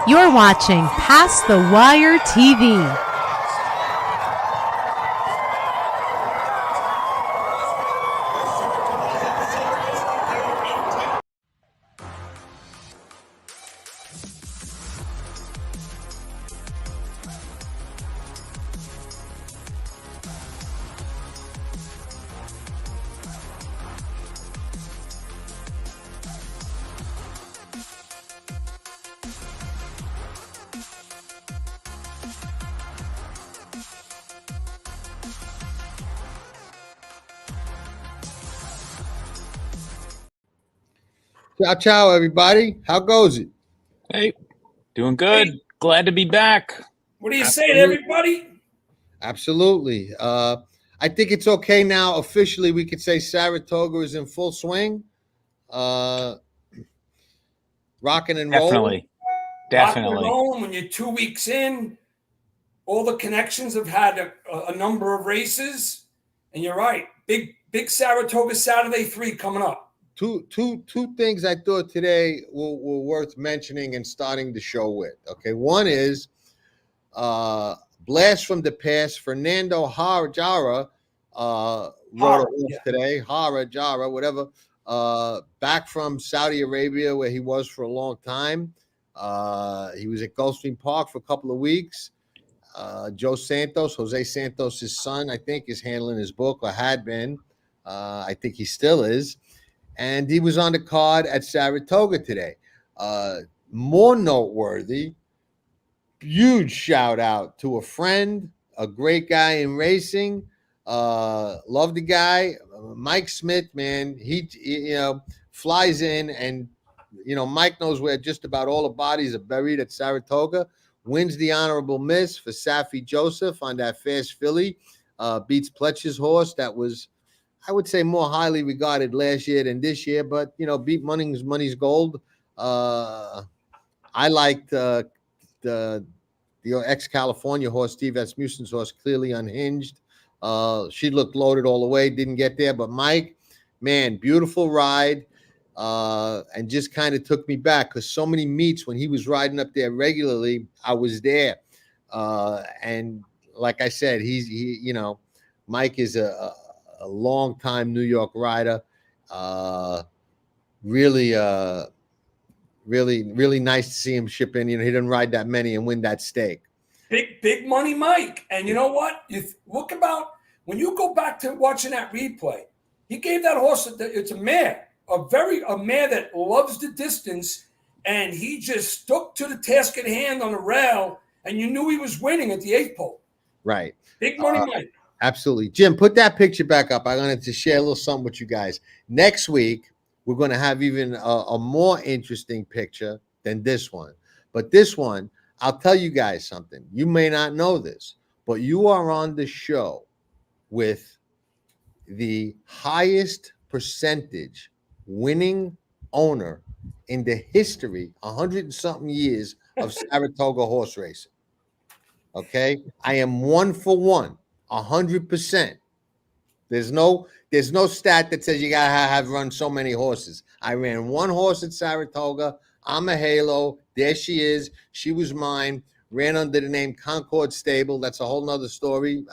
You're watching Past the Wire TV. Ciao, ciao, everybody. How goes it? Hey, doing good. Hey. Glad to be back. What are you saying, everybody? Absolutely. I think it's okay now. Officially, we could say Saratoga is in full swing. Rocking and rolling. Rocking and rolling. When you're 2 weeks in, all the connections have had a number of races, and you're right. Big Saratoga Saturday 3 coming up. Two things I thought today were worth mentioning and starting the show with. Okay, one is blast from the past. Fernando Jara wrote today. Jara, whatever. Back from Saudi Arabia, where he was for a long time. He was at Gulfstream Park for a couple of weeks. Jose Santos' son, I think, is handling his book, or had been. I think he still is. And he was on the card at Saratoga today. More noteworthy, huge shout out to a friend, a great guy in racing. Love the guy, Mike Smith, man. He flies in, and Mike knows where just about all the bodies are buried at Saratoga. Wins the honorable miss for Safi Joseph on that fast filly. Beats Pletcher's horse. That was, I would say, more highly regarded last year than this year, but beat money's gold. I liked the ex-California horse, Steve Asmussen's horse, Clearly Unhinged. She looked loaded all the way, didn't get there, but Mike, man, beautiful ride, and just kind of took me back, because so many meets when he was riding up there regularly, I was there, and like I said, Mike is a long-time New York rider. Really nice to see him ship in. He didn't ride that many and win that stake. Big money, Mike. And you know what? You look about when you go back to watching that replay. He gave that horse. It's a mare, a mare that loves the distance, and he just stuck to the task at hand on the rail, and you knew he was winning at the 8th pole. Right. Big money, Mike. Absolutely. Jim, put that picture back up. I wanted to share a little something with you guys. Next week, we're going to have even a more interesting picture than this one. But this one, I'll tell you guys something. You may not know this, but you are on the show with the highest percentage winning owner in the history, 100 and something years of Saratoga horse racing. Okay? I am 1 for 1. 100%. There's no stat that says you gotta have run so many horses. I ran one horse at Saratoga. I'm a halo. There she is. She was mine. Ran under the name Concord Stable. That's a whole nother story.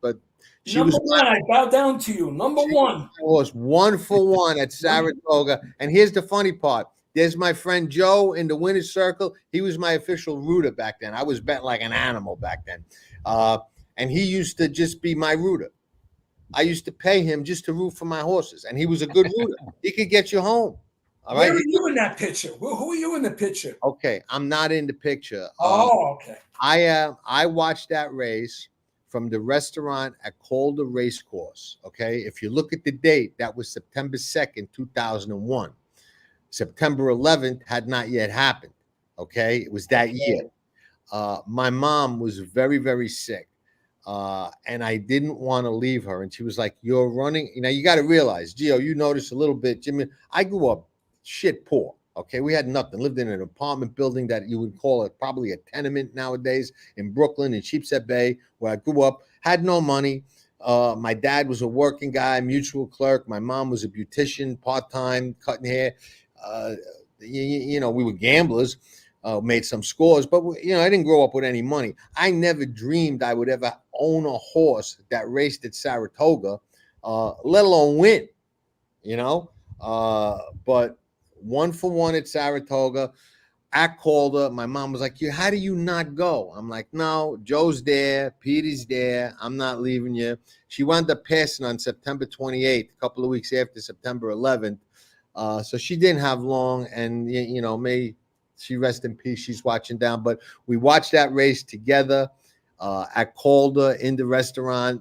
But she number was one. I bow down to you. Number one. I was 1 for 1 at Saratoga. And here's the funny part. There's my friend Joe in the winner's circle. He was my official rooter back then. I was bet like an animal back then. And he used to just be my rooter. I used to pay him just to root for my horses, and he was a good rooter. He could get you home. All right. Where are you in that picture? Who are you in the picture? Okay, I'm not in the picture. Okay. I watched that race from the restaurant at Calder Racecourse. Okay, if you look at the date, that was September 2nd, 2001. September 11th had not yet happened. Okay, it was that year. My mom was very, very sick. And I didn't want to leave her. And she was like, you're running. You got to realize, Gio, you noticed a little bit, Jimmy, I grew up shit poor. Okay. We had nothing. Lived in an apartment building that you would call it probably a tenement nowadays in Brooklyn, in Sheepshead Bay, where I grew up, had no money. My dad was a working guy, mutual clerk. My mom was a beautician, part-time, cutting hair. We were gamblers. made some scores, but you know, I didn't grow up with any money. I never dreamed I would ever own a horse that raced at Saratoga, let alone win. You know, but 1-for-1 at Saratoga. At Calder, my mom was like, how do you not go? I'm like, no, Joe's there, Peter's there, I'm not leaving you. She wound up passing on September 28th, a couple of weeks after September 11th. So she didn't have long, and you know, may she rest in peace. She's watching down, but we watched that race together at Calder in the restaurant.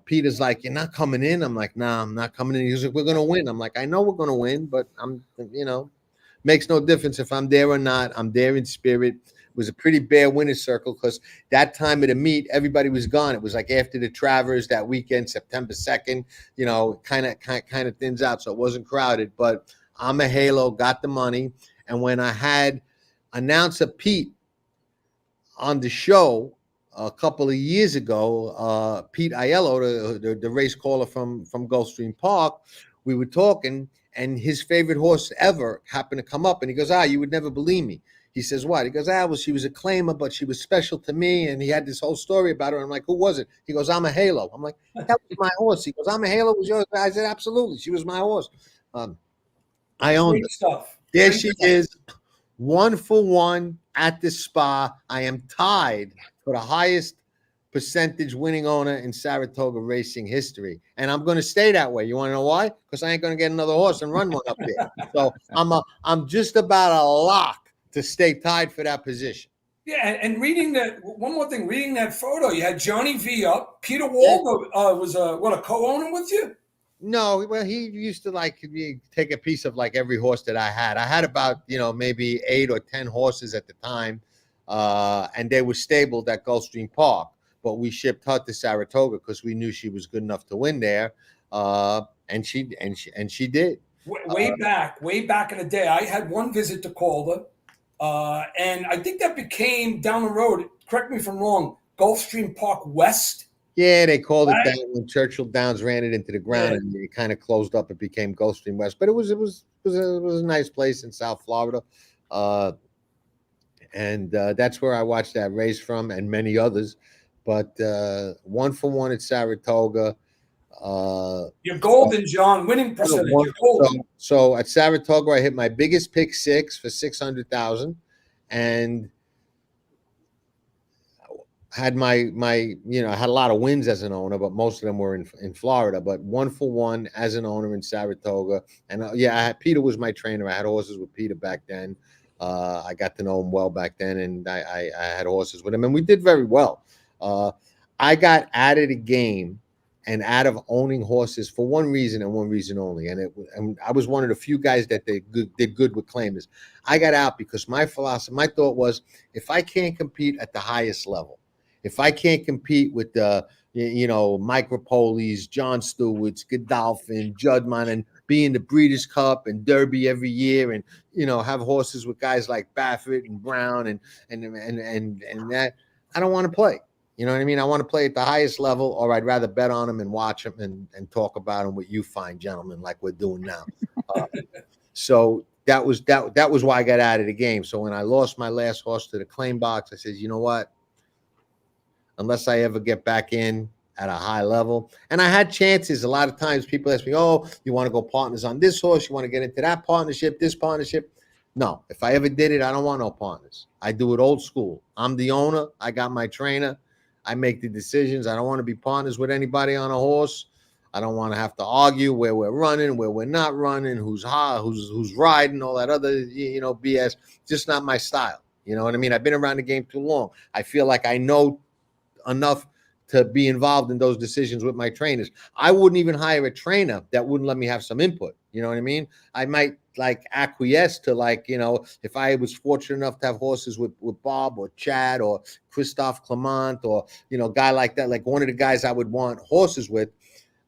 Peter's like, you're not coming in? I'm like, nah, I'm not coming in. He's like, we're going to win. I'm like, I know we're going to win, but you know, makes no difference if I'm there or not. I'm there in spirit. It was a pretty bare winner's circle because that time of the meet, everybody was gone. It was like after the Travers that weekend, September 2nd, you know, kind of thins out. So it wasn't crowded, but I'm a Halo, got the money. And when I had announcer Pete on the show a couple of years ago, Pete Aiello, the race caller from Gulfstream Park, we were talking, and his favorite horse ever happened to come up, and he goes, you would never believe me. He says, what? He goes, well, she was a claimer, but she was special to me, and he had this whole story about her. I'm like, who was it? He goes, I'm a Halo. I'm like, that was my horse. He goes, I'm a Halo. Was yours? I said, absolutely. She was my horse. I owned her. Stuff. There she is, 1-for-1 at the Spa. I am tied for the highest percentage winning owner in Saratoga racing history, and I'm going to stay that way. You want to know why? Because I ain't going to get another horse and run one up there. So I'm just about a lock to stay tied for that position. Yeah, and reading that, one more thing, reading that photo, you had Johnny V up. Peter Waldo was a co-owner with you? No, well, he used to take a piece of like every horse that I had. I had about, you know, maybe 8 or 10 horses at the time, and they were stabled at Gulfstream Park. But we shipped her to Saratoga because we knew she was good enough to win there, and she did. Way back in the day, I had one visit to Calder, and I think that became down the road. Correct me if I'm wrong. Gulfstream Park West. Yeah, they called it that when Churchill Downs ran it into the ground, and it kind of closed up. It became Gulfstream West, but it was a nice place in South Florida, and that's where I watched that race from, and many others. But 1-for-1 at Saratoga. You're golden, John. Winning percentage. You're golden. So at Saratoga, I hit my biggest pick 6 for 600,000, and had my you know, I had a lot of wins as an owner, but most of them were in Florida. But 1-for-1 as an owner in Saratoga, and Peter was my trainer. I had horses with Peter back then. I got to know him well back then, and I had horses with him, and we did very well. I got out of the game and out of owning horses for one reason and one reason only, and I was one of the few guys that did good with claimers. I got out because my thought was, if I can't compete at the highest level, if I can't compete with the, you know, Micropolis, John Stewart's, Godolphin, Judman, and be in the Breeders' Cup and Derby every year, and you know, have horses with guys like Baffert and Brown and that, I don't want to play. You know what I mean? I want to play at the highest level, or I'd rather bet on them and watch them and talk about them with you fine gentlemen like we're doing now. So that was why I got out of the game. So when I lost my last horse to the claim box, I said, you know what? Unless I ever get back in at a high level. And I had chances. A lot of times people ask me, oh, you want to go partners on this horse? You want to get into that partnership, this partnership? No, if I ever did it, I don't want no partners. I do it old school. I'm the owner. I got my trainer. I make the decisions. I don't want to be partners with anybody on a horse. I don't want to have to argue where we're running, where we're not running, who's high, who's riding, all that other, you know, BS. Just not my style. You know what I mean? I've been around the game too long. I feel like I know enough to be involved in those decisions with my trainers. I wouldn't even hire a trainer that wouldn't let me have some input. You know what I mean? I might like acquiesce to, like, you know, if I was fortunate enough to have horses with Bob or Chad or Christophe Clement or, you know, guy like that, like one of the guys I would want horses with,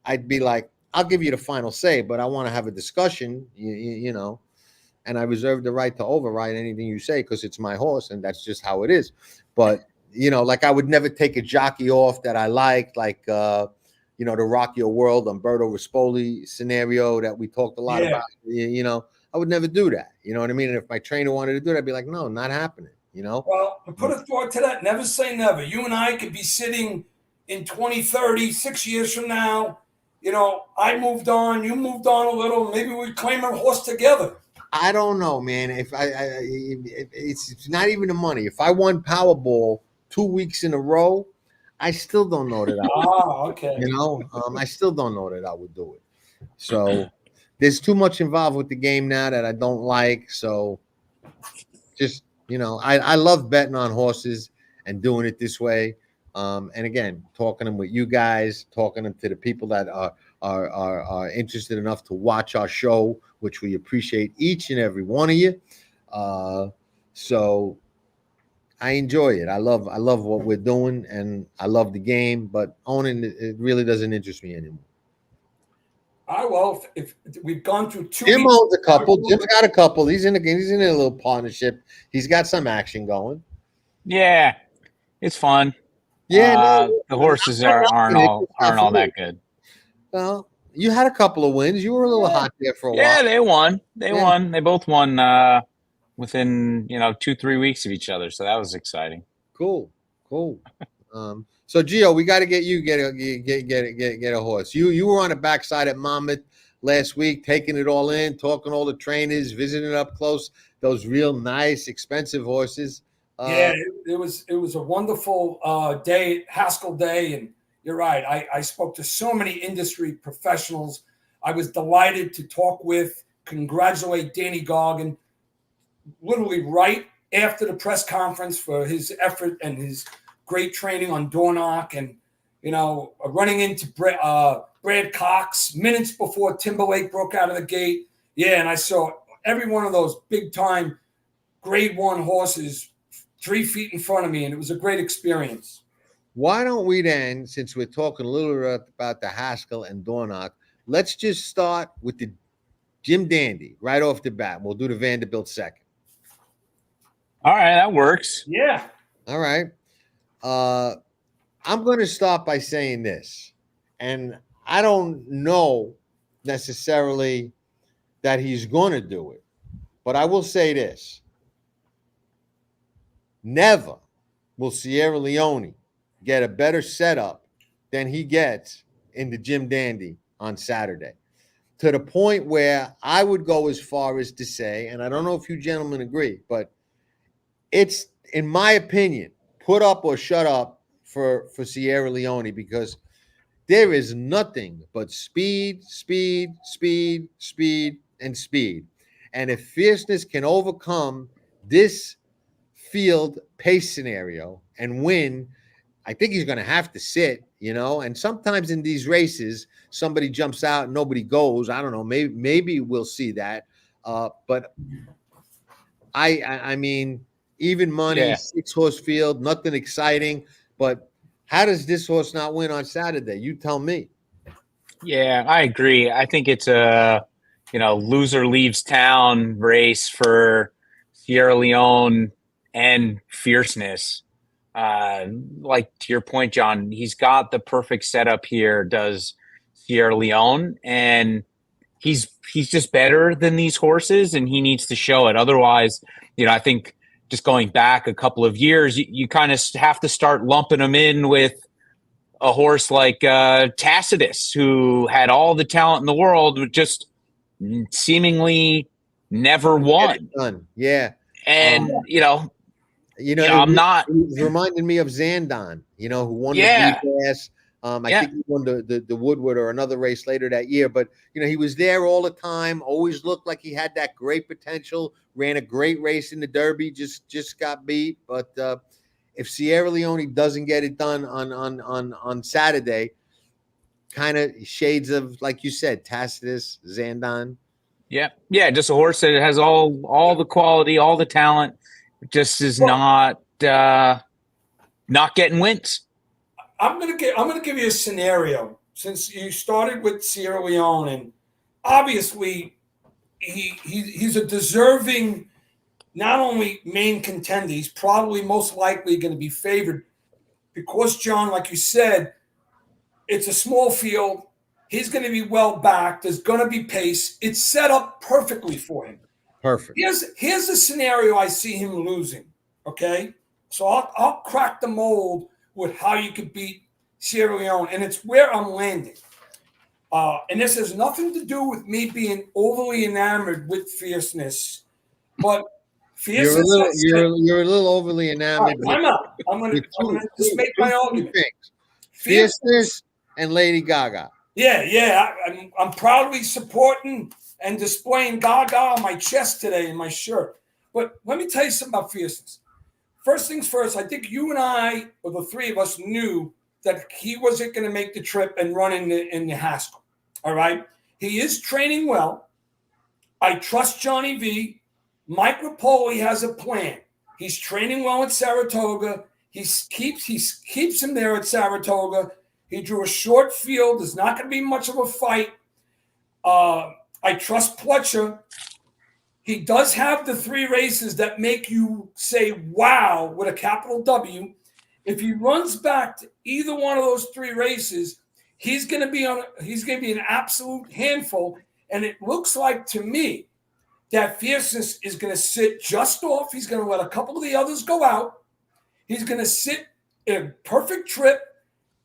I'd be like, I'll give you the final say, but I want to have a discussion, you know, and I reserve the right to override anything you say because it's my horse and that's just how it is. But you know, like I would never take a jockey off that I liked, like, you know, the Rock Your World, Umberto Rispoli scenario that we talked a lot about. You know, I would never do that. You know what I mean? And if my trainer wanted to do it, I'd be like, no, not happening. You know? Well, to put a thought to that, never say never. You and I could be sitting in 2030, 6 years from now. You know, I moved on, you moved on a little. Maybe we claim a horse together. I don't know, man. If it's not even the money. If I won Powerball 2 weeks in a row, I still don't know that I would. Okay. You know, I still don't know that I would do it. So there's too much involved with the game now that I don't like. So just, you know, I love betting on horses and doing it this way. And again, talking them with you guys, talking them to the people that are interested enough to watch our show, which we appreciate each and every one of you. So I enjoy it. I love what we're doing, and I love the game, but owning it really doesn't interest me anymore. Well, if we've gone through 2 Jim weeks, owns a couple. Jim's got a couple. He's in a little partnership. He's got some action going. Yeah, it's fun. Yeah, the horses aren't all that good. Well, you had a couple of wins. You were a little hot there for a while. Yeah, they won. They won. They both won within 2-3 weeks of each other. So that was exciting. Cool. So Gio, we got to get you get a horse. You were on the backside at Monmouth last week, taking it all in, talking to all the trainers, visiting up close those real nice, expensive horses. Yeah, it was a wonderful day, Haskell Day, and you're right. I spoke to so many industry professionals. I was delighted to talk with, congratulate Danny Goggin, literally right after the press conference for his effort and his great training on door knock, and running into Brad Cox minutes before Timberlake broke out of the gate. Yeah, and I saw every one of those big time grade 1 horses 3 feet in front of me, and it was a great experience. Why don't we then, since we're talking a little bit about the Haskell and Dornoch, let's just start with the Jim Dandy right off the bat. We'll do the Vanderbilt second. All right, that works. Yeah. All right. I'm going to start by saying this, and I don't know necessarily that he's going to do it, but I will say this. Never will Sierra Leone get a better setup than he gets in the Jim Dandy on Saturday, to the point where I would go as far as to say, and I don't know if you gentlemen agree, but it's, in my opinion, put up or shut up for Sierra Leone, because there is nothing but speed, and speed. And if fierceness can overcome this field pace scenario and win, I think he's going to have to sit, and sometimes in these races, somebody jumps out and nobody goes. I don't know. Maybe we'll see that. But I mean, even money, 6-horse field, nothing exciting. But how does this horse not win on Saturday? You tell me. Yeah, I agree. I think it's a, loser leaves town race for Sierra Leone and fierceness. Like to your point, John, he's got the perfect setup here, does Sierra Leone, and he's just better than these horses, and he needs to show it. Otherwise, I think just going back a couple of years, you kind of have to start lumping him in with a horse like Tacitus, who had all the talent in the world, but just seemingly never won. Yeah. And, I'm not. It reminded me of Zandon, who won the B-Class. I think he won the Woodward or another race later that year. But, he was there all the time, always looked like he had that great potential, ran a great race in the Derby, just got beat. But if Sierra Leone doesn't get it done on Saturday, kind of shades of, like you said, Tacitus, Zandon. Yeah, just a horse that has all the quality, all the talent, just is not getting wins. I'm gonna give you a scenario, since you started with Sierra Leone, and obviously he's a deserving, not only main contender, he's probably most likely going to be favored because, John, like you said, it's a small field. He's going to be well back. There's going to be pace. It's set up perfectly for him. Perfect. Here's a scenario I see him losing. Okay, so I'll crack the mold with how you could beat Sierra Leone, and it's where I'm landing. And this has nothing to do with me being overly enamored with fierceness, but fierceness. You're a little overly enamored. I'm out. I'm gonna just make my argument. Fierceness and Lady Gaga. Yeah. I'm proudly supporting and displaying Gaga on my chest today in my shirt. But let me tell you something about fierceness. First things first, I think you and I, or the three of us, knew that he wasn't going to make the trip and run in the Haskell. All right? He is training well. I trust Johnny V. Mike Rapoli has a plan. He's training well at Saratoga. He keeps him there at Saratoga. He drew a short field. There's not going to be much of a fight. I trust Pletcher. He does have the 3 races that make you say wow with a capital W. If he runs back to either one of those 3 races, he's going to be an absolute handful. And it looks like to me that fierceness is going to sit just off. He's going to let a couple of the others go out. He's going to sit in a perfect trip,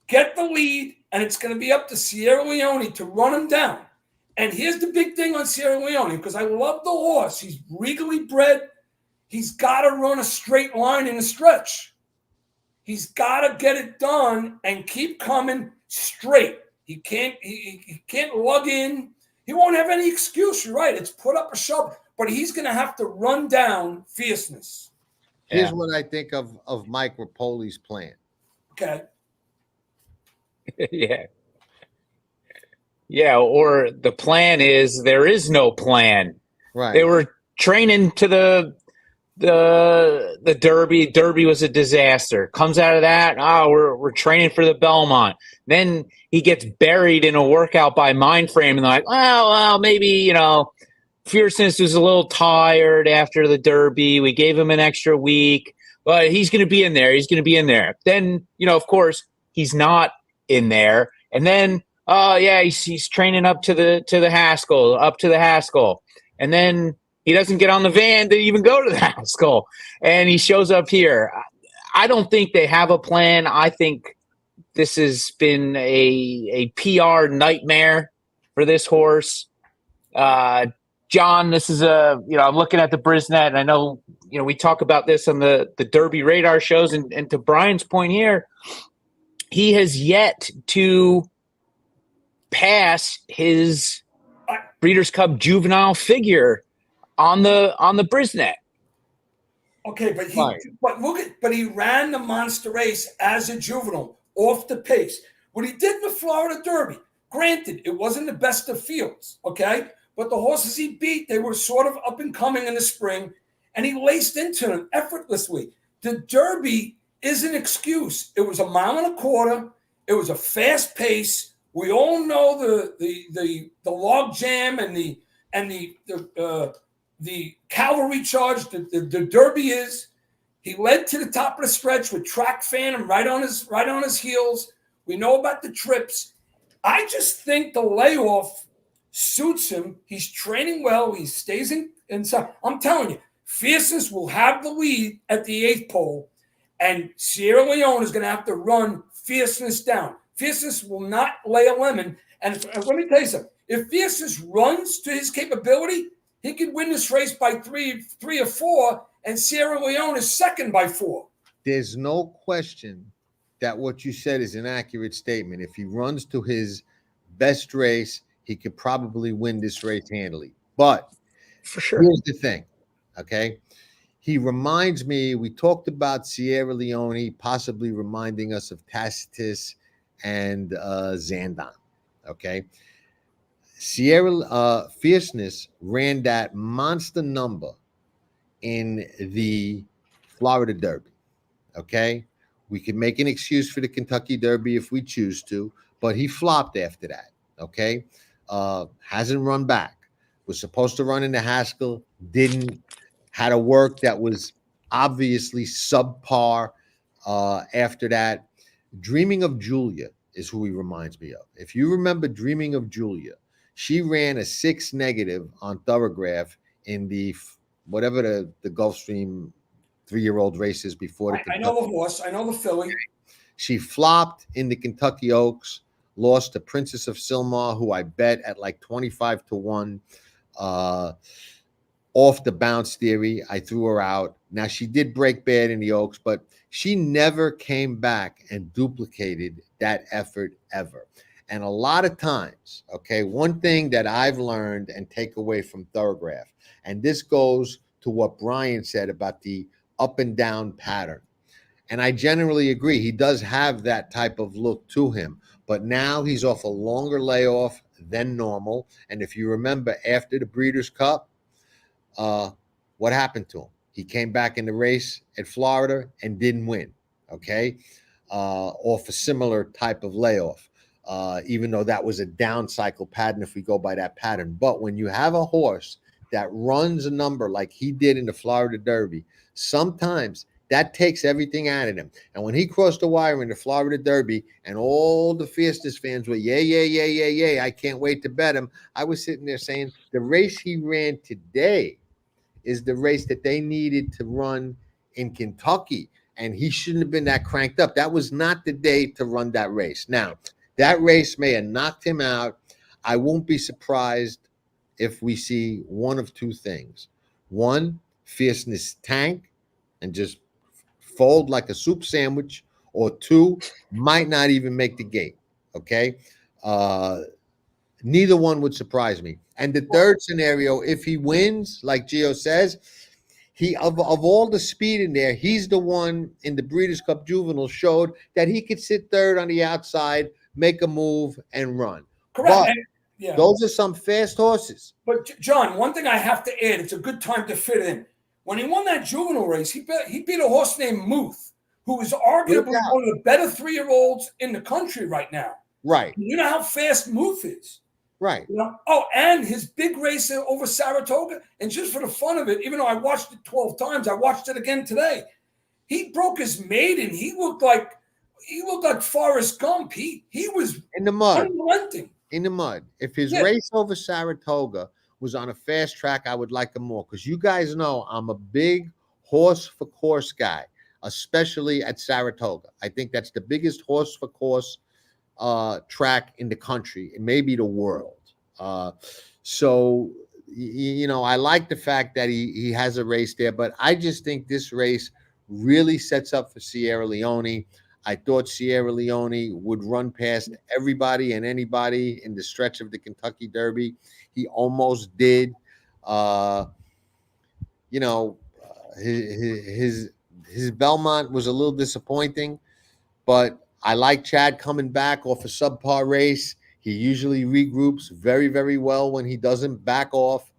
get the lead, and it's going to be up to Sierra Leone to run him down. And here's the big thing on Sierra Leone, because I love the horse. He's regally bred. He's got to run a straight line in a stretch. He's got to get it done and keep coming straight. He can't lug in. He won't have any excuse. You're right. It's put up or shove. But he's going to have to run down fierceness. Here's what I think of Mike Rapoli's plan. Okay. Yeah, or the plan is there is no plan. Right. They were training to the Derby. Derby was a disaster. Comes out of that, we're training for the Belmont. Then he gets buried in a workout by Mindframe, and they're like, well, maybe, Fierceness was a little tired after the Derby. We gave him an extra week, but he's going to be in there. He's going to be in there. Then, of course, he's not in there. And then, he's training up to the Haskell, and then he doesn't get on the van to even go to the Haskell, and he shows up here. I don't think they have a plan. I think this has been a PR nightmare for this horse. John, this is I'm looking at the Brisnet, and I know, we talk about this on the Derby radar shows, and to Brian's point here, he has yet to pass his Breeders' Cup juvenile figure on the Brisnet. Okay, but he ran the monster race as a juvenile off the pace. What he did in the Florida Derby, granted, it wasn't the best of fields, okay? But the horses he beat, they were sort of up and coming in the spring, and he laced into them effortlessly. The Derby is an excuse. It was 1.25 miles. It was a fast pace. We all know the log jam and the cavalry charge the Derby is. He led to the top of the stretch with Track Phantom right on his heels. We know about the trips. I just think the layoff suits him. He's training well. He stays inside. I'm telling you, Fierceness will have the lead at the 8th pole, and Sierra Leone is going to have to run Fierceness down. Fierceness will not lay a lemon. And let me tell you something. If Fierceness runs to his capability, he could win this race by three or 4, and Sierra Leone is second by 4. There's no question that what you said is an accurate statement. If he runs to his best race, he could probably win this race handily. But for sure, here's the thing, okay? He reminds me, we talked about Sierra Leone possibly reminding us of Tacitus and Zandon, okay? Fierceness ran that monster number in the Florida Derby, okay? We can make an excuse for the Kentucky Derby if we choose to, but he flopped after that, okay? Hasn't run back. Was supposed to run in the Haskell, didn't. Had a work that was obviously subpar after that. Dreaming of Julia is who he reminds me of. If you remember Dreaming of Julia, she ran a 6 negative on Thoroughgraph in the whatever the Gulfstream 3-year-old races before the I know the horse. I know the filly. She flopped in the Kentucky Oaks, lost to Princess of Silmar, who I bet at like 25-1. Off the bounce theory, I threw her out. Now, she did break bad in the Oaks, but she never came back and duplicated that effort ever. And a lot of times, okay, one thing that I've learned and take away from Thoroughgraph, and this goes to what Brian said about the up and down pattern. And I generally agree. He does have that type of look to him, but now he's off a longer layoff than normal. And if you remember, after the Breeders' Cup, what happened to him? He came back in the race at Florida and didn't win, okay? Off a similar type of layoff, even though that was a down cycle pattern if we go by that pattern. But when you have a horse that runs a number like he did in the Florida Derby, sometimes that takes everything out of him. And when he crossed the wire in the Florida Derby and all the Fierceness fans were, yeah, I can't wait to bet him, I was sitting there saying the race he ran today is the race that they needed to run in Kentucky. And he shouldn't have been that cranked up. That was not the day to run that race. Now, that race may have knocked him out. I won't be surprised if we see one of two things. One, Fierceness tank and just fold like a soup sandwich, or two, might not even make the gate, okay? Neither one would surprise me. And the third scenario, if he wins, like Gio says, he of all the speed in there, he's the one in the Breeders' Cup Juvenile showed that he could sit third on the outside, make a move, and run. Correct. But those are some fast horses. But, John, one thing I have to add, it's a good time to fit in. When he won that juvenile race, he beat a horse named Muth, who is arguably one of the better 3-year-olds in the country right now. Right. You know how fast Muth is. Right. You know? Oh, and his big race over Saratoga. And just for the fun of it, even though I watched it 12 times, I watched it again today. He broke his maiden. He looked like Forrest Gump. He was in the mud. Unrelenting. In the mud. If his race over Saratoga was on a fast track, I would like him more, because you guys know I'm a big horse for course guy, especially at Saratoga. I think that's the biggest horse for course track in the country and maybe the world. So, you know, I like the fact that he has a race there, but I just think this race really sets up for Sierra Leone. I thought Sierra Leone would run past everybody and anybody in the stretch of the Kentucky Derby. He almost did. You know, his Belmont was a little disappointing, but I like Chad coming back off a subpar race. He usually regroups very, very well when he doesn't back off.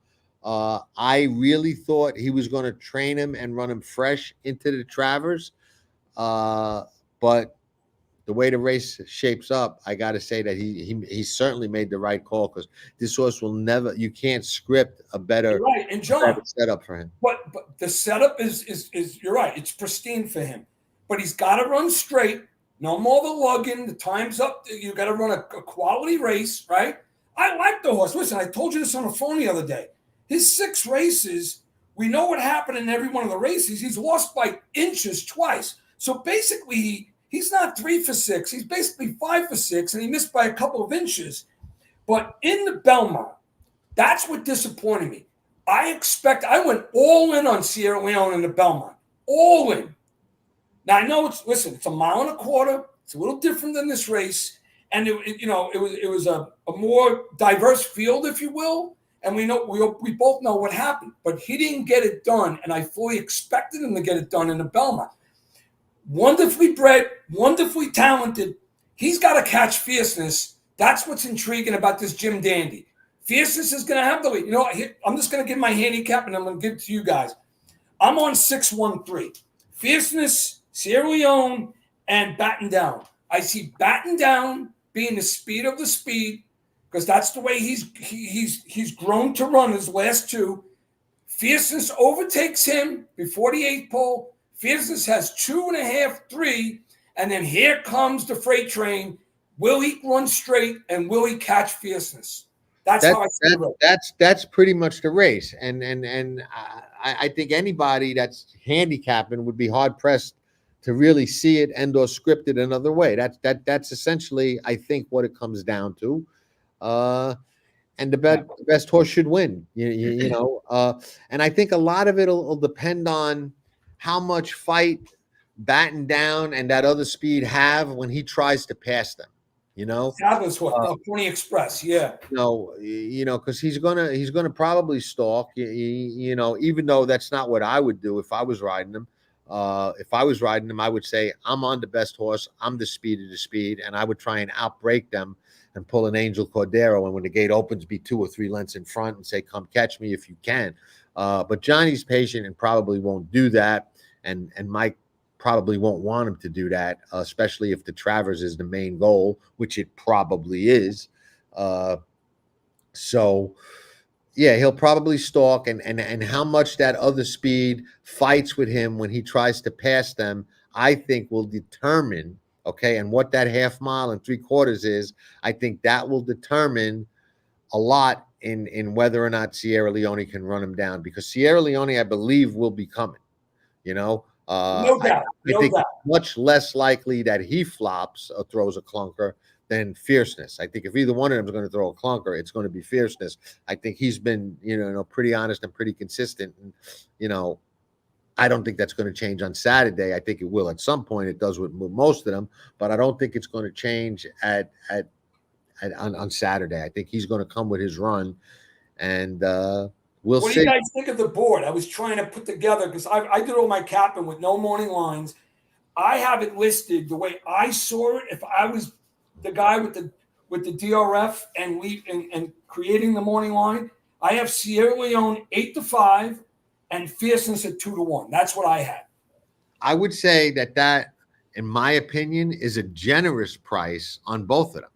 I really thought he was going to train him and run him fresh into the Travers. But the way the race shapes up, I got to say that he certainly made the right call, because this horse will never, you can't script a better, right. And John, setup for him. But the setup is you're right. It's pristine for him, but he's got to run straight. No more the lugging. The time's up. You got to run a quality race, right? I like the horse. Listen, I told you this on the phone the other day. His 6 races, we know what happened in every one of the races. He's lost by inches twice. So basically, he's not 3 for 6. He's basically 5 for 6, and he missed by a couple of inches. But in the Belmont, that's what disappointed me. I went all in on Sierra Leone in the Belmont. All in. Now, I know it's a 1.25 miles. It's a little different than this race. And, it was a more diverse field, if you will. And we both know what happened. But he didn't get it done, and I fully expected him to get it done in the Belmont. Wonderfully bred, wonderfully talented. He's got to catch Fierceness. That's what's intriguing about this Jim Dandy. Fierceness is going to have the lead. You know, I'm just going to give my handicap, and I'm going to give it to you guys. I'm on 6-1-3. Fierceness, Sierra Leone, and Batten Down. I see Batten Down being the speed of the speed, because that's the way he's grown to run his last 2. Fierceness overtakes him before the 8th pole. Fierceness has 2.5, 3, and then here comes the freight train. Will he run straight and will he catch fierceness? That's how I see it. That's pretty much the race, and I think anybody that's handicapping would be hard pressed to really see it and or script it another way. That's essentially, I think, what it comes down to. And the best horse should win. You know, and I think a lot of it will depend on how much fight Batten Down and that other speed have when he tries to pass them. You know, That was what Pony Express, yeah. No, you know, because he's gonna probably stalk. You know, even though that's not what I would do if I was riding him. If I was riding him, I would say I'm on the best horse. I'm the speed of the speed, and I would try and outbreak them and pull an Angel Cordero. And when the gate opens, be 2 or 3 lengths in front and say, "Come catch me if you can." But Johnny's patient and probably won't do that, and Mike probably won't want him to do that, especially if the Travers is the main goal, which it probably is. So yeah, he'll probably stalk, and how much that other speed fights with him when he tries to pass them, I think will determine, okay, and what that 1/2 mile and 3/4 is, I think that will determine a lot in whether or not Sierra Leone can run him down, because Sierra Leone, I believe, will be coming, you know. No doubt. I think it's much less likely that he flops or throws a clunker than fierceness. I think if either one of them is going to throw a clunker, it's going to be fierceness. I think he's been, you know, pretty honest and pretty consistent. And, you know, I don't think that's going to change on Saturday. I think it will at some point. It does with most of them, but I don't think it's going to change on Saturday. I think he's going to come with his run, and we'll see. What do you guys think of the board? I was trying to put together, because I did all my capping with no morning lines. I have it listed the way I saw it. If I was the guy with the DRF and creating the morning line, I have Sierra Leone 8-5 and fierceness at 2-1. That's what I had. I would say that, in my opinion, is a generous price on both of them.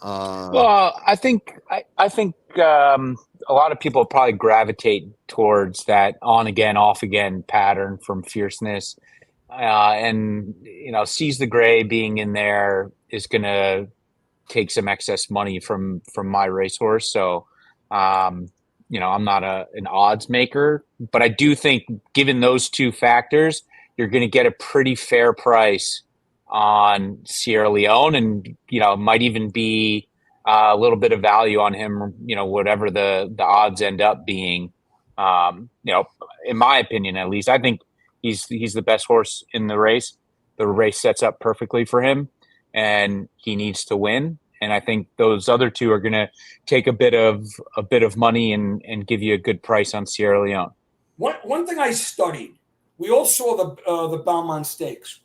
Well, I think a lot of people probably gravitate towards that on again, off again pattern from fierceness, and you know, Seize the Gray being in there is going to take some excess money from my racehorse. So, you know, I'm not an odds maker, but I do think, given those two factors, you're going to get a pretty fair price on Sierra Leone, and you know, might even be a little bit of value on him, you know, whatever the odds end up being. You know, in my opinion, at least, I think he's the best horse in the race. The race sets up perfectly for him, and he needs to win. And I think those other two are going to take a bit of money and give you a good price on Sierra Leone. One thing I studied, we all saw the Belmont Stakes.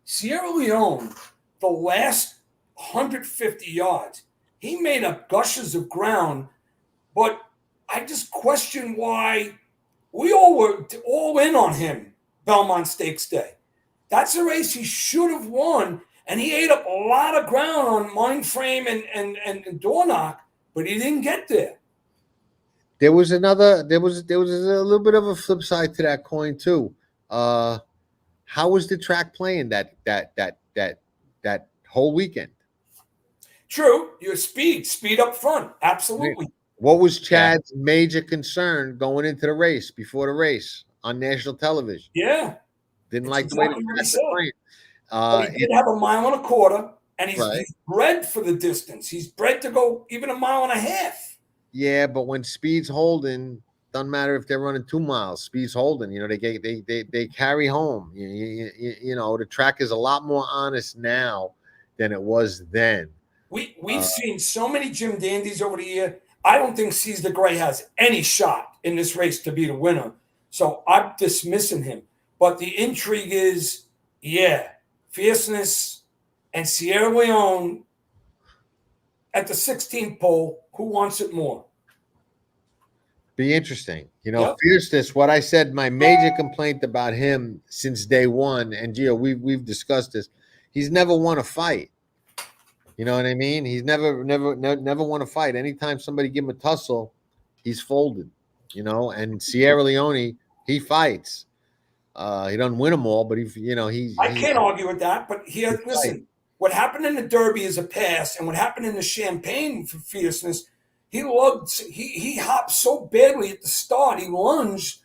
Sierra Leone, the last 150 yards, he made up gushes of ground, but I just question why we all were all in on him Belmont Stakes Day. That's a race he should have won, and he ate up a lot of ground on Mind Frame and Door Knock, but he didn't get there. There was a little bit of a flip side to that coin too. How was the track playing that whole weekend? True, your speed up front, absolutely. What was Chad's major concern going into the race, before the race on national television? Yeah, didn't like the way the track was playing. But he did have a 1.25 miles, and he's bred for the distance. He's bred to go even 1.5 miles. Yeah, but when speed's holding, doesn't matter if they're running 2 miles. Speed's holding. You know, they carry home. You know, the track is a lot more honest now than it was then. We've seen so many Jim Dandies over the year. I don't think Seize the Gray has any shot in this race to be the winner. So I'm dismissing him. But the intrigue is, fierceness and Sierra Leone at the 16th pole. Who wants it more? Be interesting. You know, fierceness, what I said, my major complaint about him since day one, and Gio, we've discussed this, he's never won a fight. You know what I mean? He's never won a fight. Anytime somebody give him a tussle, he's folded. You know, and Sierra Leone, he fights. He doesn't win them all, but I can't argue with that. But listen, what happened in the Derby is a past, and what happened in the Champagne for fierceness, he hopped so badly at the start, he lunged,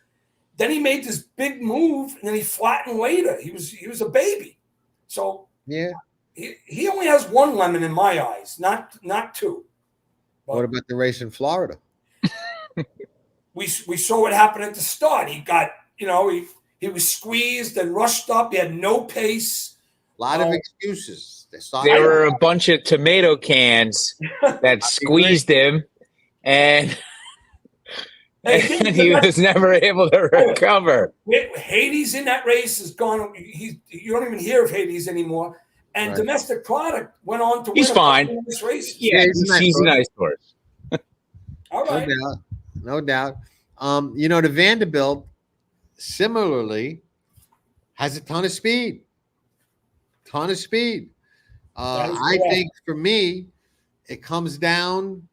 then he made this big move, and then he flattened later. He was a baby. So Yeah. He only has one lemon in my eyes, not two. But What about the race in Florida? we saw what happened at the start. He got, he was squeezed and rushed up. He had no pace. A lot of excuses. There were a bunch of tomato cans that squeezed him, and he was never able to recover. Hades in that race is gone. You don't even hear of Hades anymore. And Right. Domestic Product went on to He's win fine. this race. Yeah, he's a nice horse. All right. No doubt. The Vanderbilt similarly has a ton of speed. I think for me, it comes down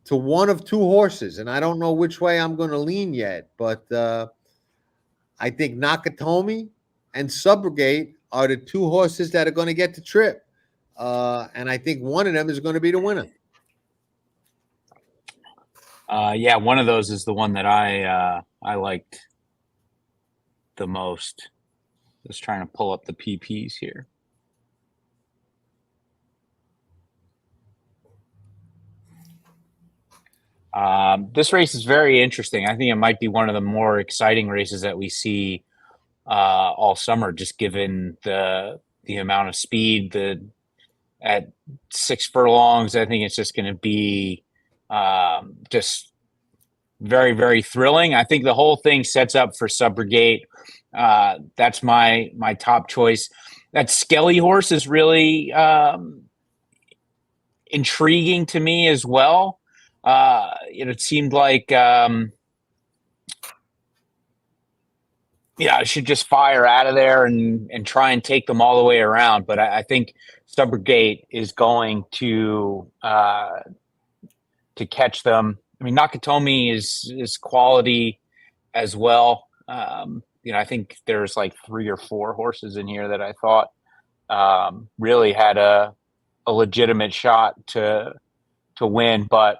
to one of two horses, and I don't know which way I'm going to lean yet, but I think Nakatomi and Subrogate are the two horses that are going to get the trip. And I think one of them is going to be the winner. One of those is the one that I liked the most. Just trying to pull up the PPs here. This race is very interesting. I think it might be one of the more exciting races that we see all summer, just given the amount of speed. At 6 furlongs, I think it's just going to be just very, very thrilling. I think the whole thing sets up for Subrogate. That's my top choice. That Skelly horse is really intriguing to me as well. It seemed like I should just fire out of there and try and take them all the way around. But I think Subrogate is going to catch them. I mean, Nakatomi is quality as well. I think there's like 3 or 4 horses in here that I thought really had a legitimate shot to win. But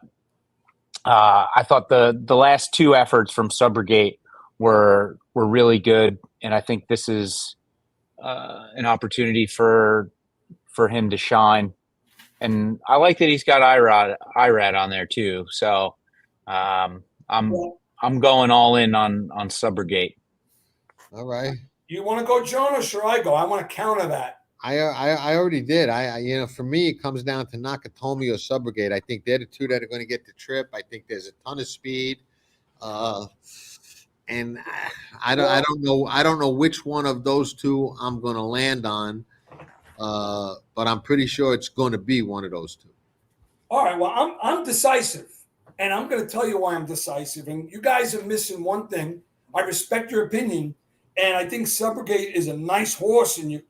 I thought the last 2 efforts from Subrogate were really good, and I think this is an opportunity for him to shine. And I like that he's got IRAD on there too. So I'm going all in on Subrogate. All right. You want to go, John, or should I go? I want to counter that. I already did. For me, it comes down to Nakatomi or Subrogate. I think they're the two that are going to get the trip. I think there's a ton of speed, and I don't know which one of those two I'm going to land on, but I'm pretty sure it's going to be one of those two. All right. Well, I'm decisive, and I'm going to tell you why I'm decisive. And you guys are missing one thing. I respect your opinion, and I think Subrogate is a nice horse, and you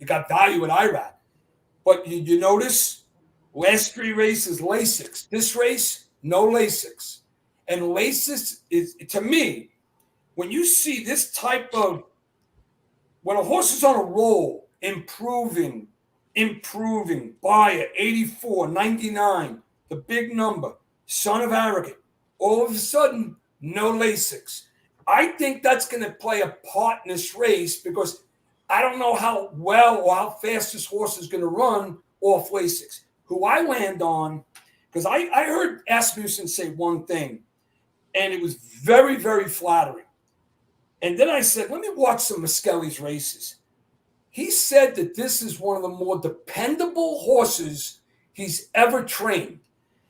got value at IRAD. But you notice last 3 races, Lasix. This race, no Lasix. And Lasix is, to me, when you see this type of, when a horse is on a roll, improving, Bayer, 84, 99, the big number, Son of Arrogant, all of a sudden, no Lasix. I think that's going to play a part in this race because I don't know how well or how fast this horse is going to run off Lasix. Who I land on, because I heard Asmussen say one thing, and it was very, very flattering. And then I said, let me watch some Miskelly's races. He said that this is one of the more dependable horses he's ever trained.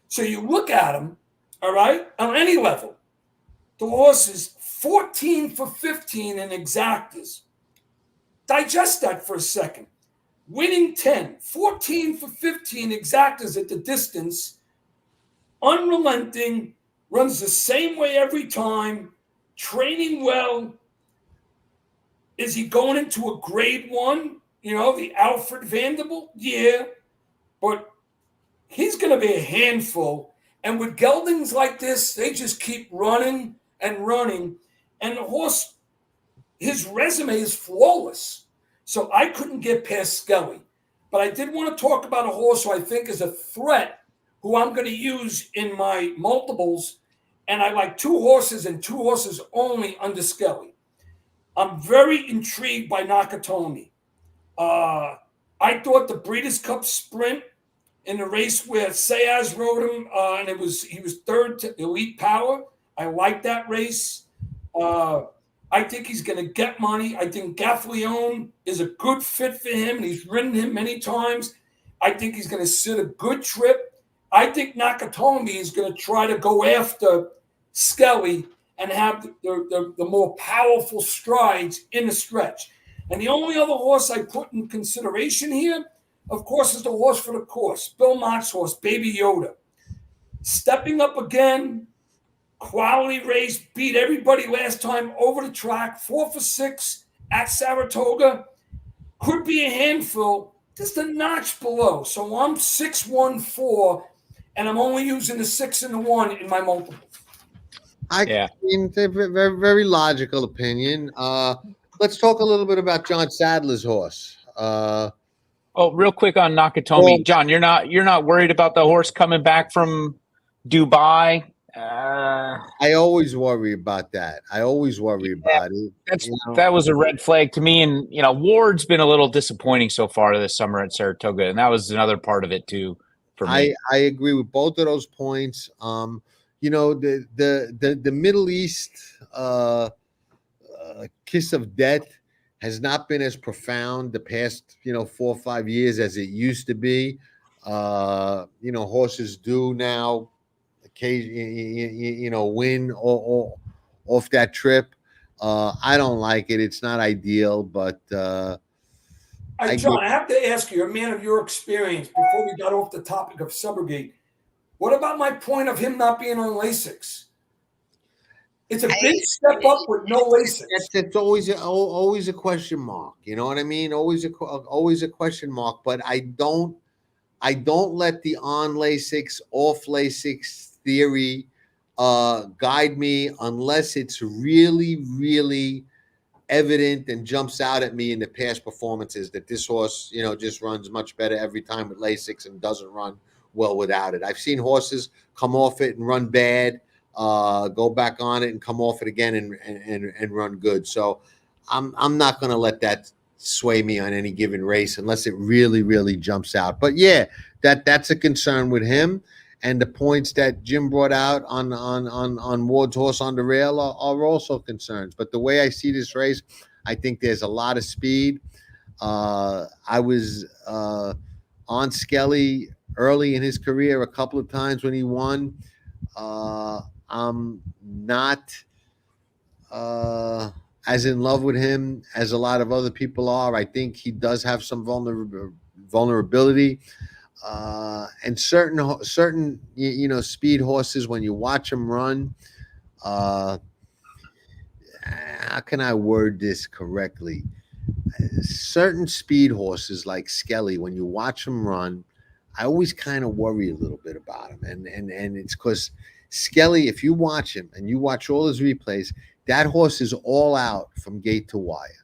So you look at him, all right, on any level, the horse is 14 for 15 in exactas. Digest that for a second. Winning 10, 14 for 15 exactas at the distance, unrelenting, runs the same way every time, training well. Is he going into a grade 1? The Alfred Vanderbilt? Yeah. But he's going to be a handful. And with geldings like this, they just keep running and running. And the horse, his resume is flawless. So I couldn't get past Skelly. But I did want to talk about a horse who I think is a threat, who I'm going to use in my multiples. And I like 2 horses and 2 horses only under Skelly. I'm very intrigued by Nakatomi. I thought the Breeders' Cup Sprint in the race where Sayaz rode him, and he was third to Elite Power. I like that race. I think he's going to get money. I think Leone is a good fit for him, and he's ridden him many times. I think he's going to sit a good trip. I think Nakatomi is going to try to go after Skelly and have the more powerful strides in the stretch. And the only other horse I put in consideration here, of course, is the horse for the course, Bill Mott's horse, Baby Yoda. Stepping up again, quality race, beat everybody last time over the track, 4 for 6 at Saratoga. Could be a handful, just a notch below. So I'm 6-1-4, and I'm only using the 6 and the 1 in my multiple. I mean, very, very logical opinion. Let's talk a little bit about John Sadler's horse. Real quick on Nakatomi, John, you're not worried about the horse coming back from Dubai? I always worry about that. About it. That was a red flag to me. And Ward's been a little disappointing so far this summer at Saratoga, and that was another part of it too for me. I agree with both of those points. The Middle East kiss of death has not been as profound the past 4 or 5 years as it used to be. Horses do now occasionally win or off that trip. I don't like it. It's not ideal, but John, I have to ask you, a man of your experience, before we got off the topic of Subrogate, what about my point of him not being on Lasix? It's a big step up with no Lasix. It's always a question mark. You know what I mean? Always a question mark. But I don't let the on Lasix, off Lasix theory guide me unless it's really, really evident and jumps out at me in the past performances that this horse, just runs much better every time with Lasix and doesn't run well without it. I've seen horses come off it and run bad, go back on it and come off it again and run good. So I'm not going to let that sway me on any given race unless it really, really jumps out. But yeah, that's a concern with him. And the points that Jim brought out on Ward's horse on the rail are also concerns. But the way I see this race, I think there's a lot of speed. I was on Skelly early in his career a couple of times when he won. I'm not as in love with him as a lot of other people are. I think he does have some vulnerability. And certain speed horses, when you watch them run, how can I word this correctly? Certain speed horses like Skelly, when you watch them run, I always kind of worry a little bit about him. And it's because Skelly, if you watch him and you watch all his replays, that horse is all out from gate to wire.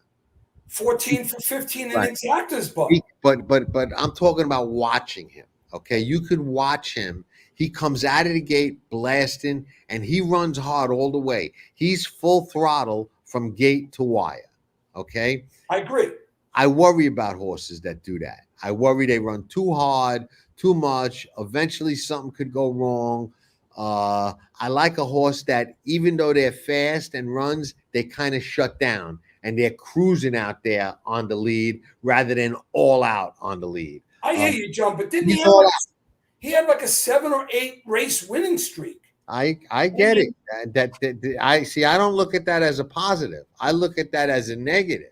14 for 15 in exactas, but I'm talking about watching him. Okay, you could watch him. He comes out of the gate blasting, and he runs hard all the way. He's full throttle from gate to wire. Okay, I agree. I worry about horses that do that. I worry they run too hard, too much. Eventually, something could go wrong. I like a horse that, even though they're fast and runs, they kind of shut down. And they're cruising out there on the lead rather than all out on the lead. I hear you, John, but didn't he have like a 7 or 8 race winning streak? I get it. I don't look at that as a positive. I look at that as a negative.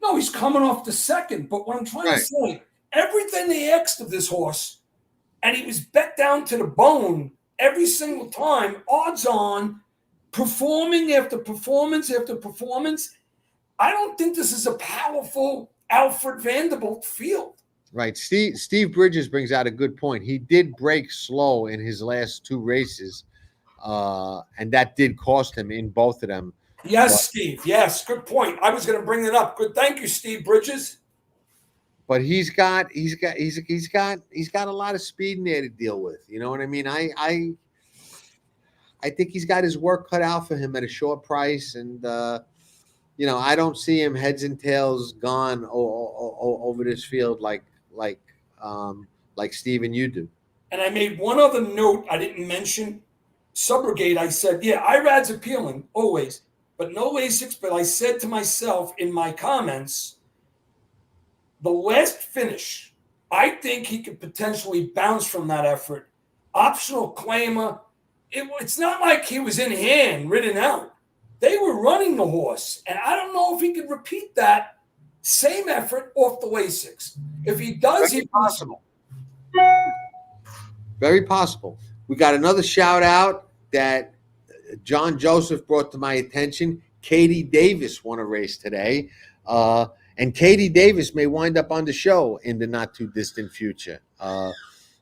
No, he's coming off the second. But what I'm trying to say, everything they asked of this horse, and he was bet down to the bone every single time, odds on, performing after performance after performance. I don't think this is a powerful Alfred Vanderbilt field. Right. Steve Bridges brings out a good point. He did break slow in his last 2 races, and that did cost him in both of them. Yes, Steve. Yes, good point. I was going to bring it up. Good. Thank you, Steve Bridges. but he's got a lot of speed in there to deal with. You know what I mean? I think he's got his work cut out for him at a short price, and I don't see him heads and tails gone over this field like Steven, you do. And I made one other note I didn't mention. Subrogate, I said, yeah, IRAD's appealing always, but no Lasix. But I said to myself in my comments, the last finish, I think he could potentially bounce from that effort. Optional claimer. It's not like he was in hand, ridden out. They were running the horse. And I don't know if he could repeat that same effort off the Lasix. If he does, Very possible. Very possible. We got another shout out that John Joseph brought to my attention. Katie Davis won a race today. And Katie Davis may wind up on the show in the not too distant future.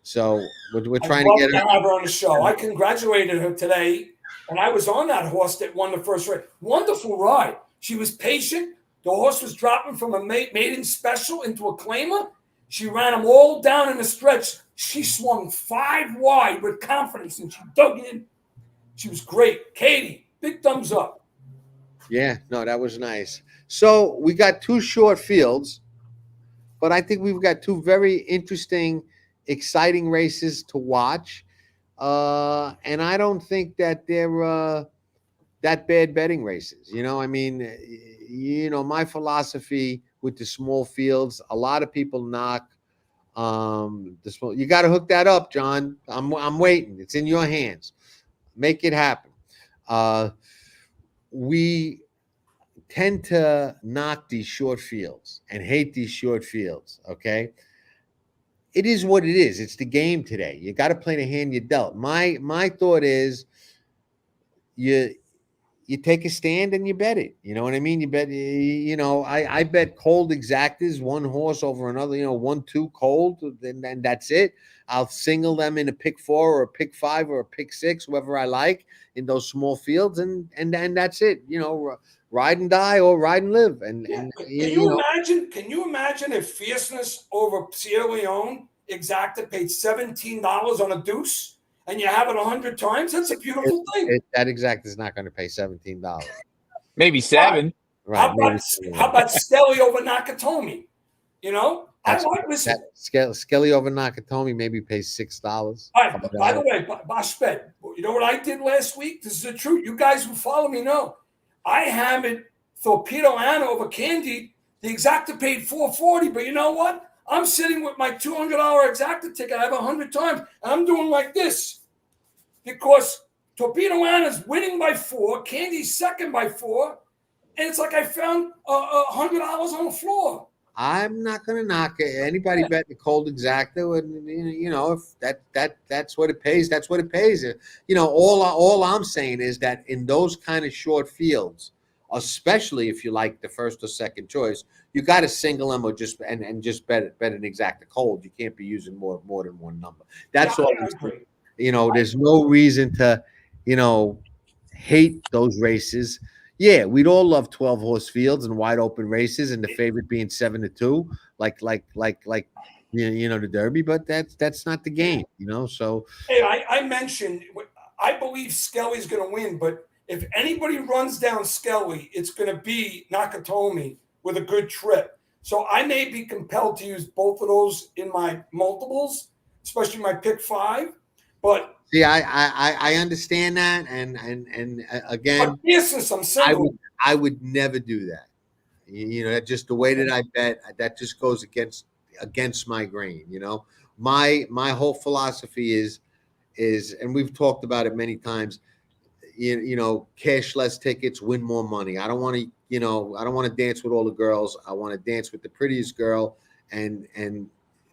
So we're trying to get her. Have her on the show. I congratulated her today, and I was on that horse that won the first race. Wonderful ride. She was patient. The horse was dropping from a maiden special into a claimer. She ran them all down in the stretch. She swung 5 wide with confidence, and she dug in. She was great. Katie, big thumbs up. Yeah, no, that was nice. So we got 2 short fields, but I think we've got 2 very interesting, exciting races to watch. And I don't think that they're that bad betting races. I mean, my philosophy with the small fields, a lot of people knock the small. You got to hook that up, John. I'm waiting. It's in your hands. Make it happen. We tend to knock these short fields and hate these short fields. Okay. It is what it is. It's the game today. You got to play the hand you dealt. My thought is you take a stand and you bet it. You know what I mean? You bet, I bet cold exactas, one horse over another, 1-2 cold, and that's it. I'll single them in a pick 4 or a pick 5 or a pick 6, whoever I like in those small fields. And that's it. Ride and die or ride and live. And can you imagine if Fierceness over Sierra Leone exacta paid $17 on a deuce and you have it 100 times? That's a beautiful thing. That exacta is not going to pay $17. Maybe 7. Right. How about Skelly over Nakatomi? Skelly over Nakatomi maybe pays $6. All right, by the way, Boshped, you know what I did last week? This is the truth. You guys who follow me know. I hammered Torpedo Anna over Candy. The exacta paid $4.40, but you know what? I'm sitting with my $200 exacta ticket. I have 100 times, and I'm doing like this because Torpedo Anna's winning by 4, Candy's second by 4, and it's like I found $100 on the floor. I'm not going to knock it. Anybody bet the cold exacta, and if that's what it pays, that's what it pays. All I'm saying is that in those kind of short fields, especially if you like the first or second choice, you got to single them or just bet an exacta cold. You can't be using more than one number. That's all. There's no reason to, hate those races. Yeah, we'd all love 12-horse fields and wide open races, and the favorite being 7-2, like the Derby. But that's not the game, So hey, I mentioned I believe Skelly's going to win, but if anybody runs down Skelly, it's going to be Nakatomi with a good trip. So I may be compelled to use both of those in my multiples, especially my pick 5. But see, I understand that, and again, I would never do that. Just the way that I bet, that just goes against my grain. My whole philosophy is, and we've talked about it many times. Cash less tickets, win more money. I don't want to dance with all the girls. I want to dance with the prettiest girl and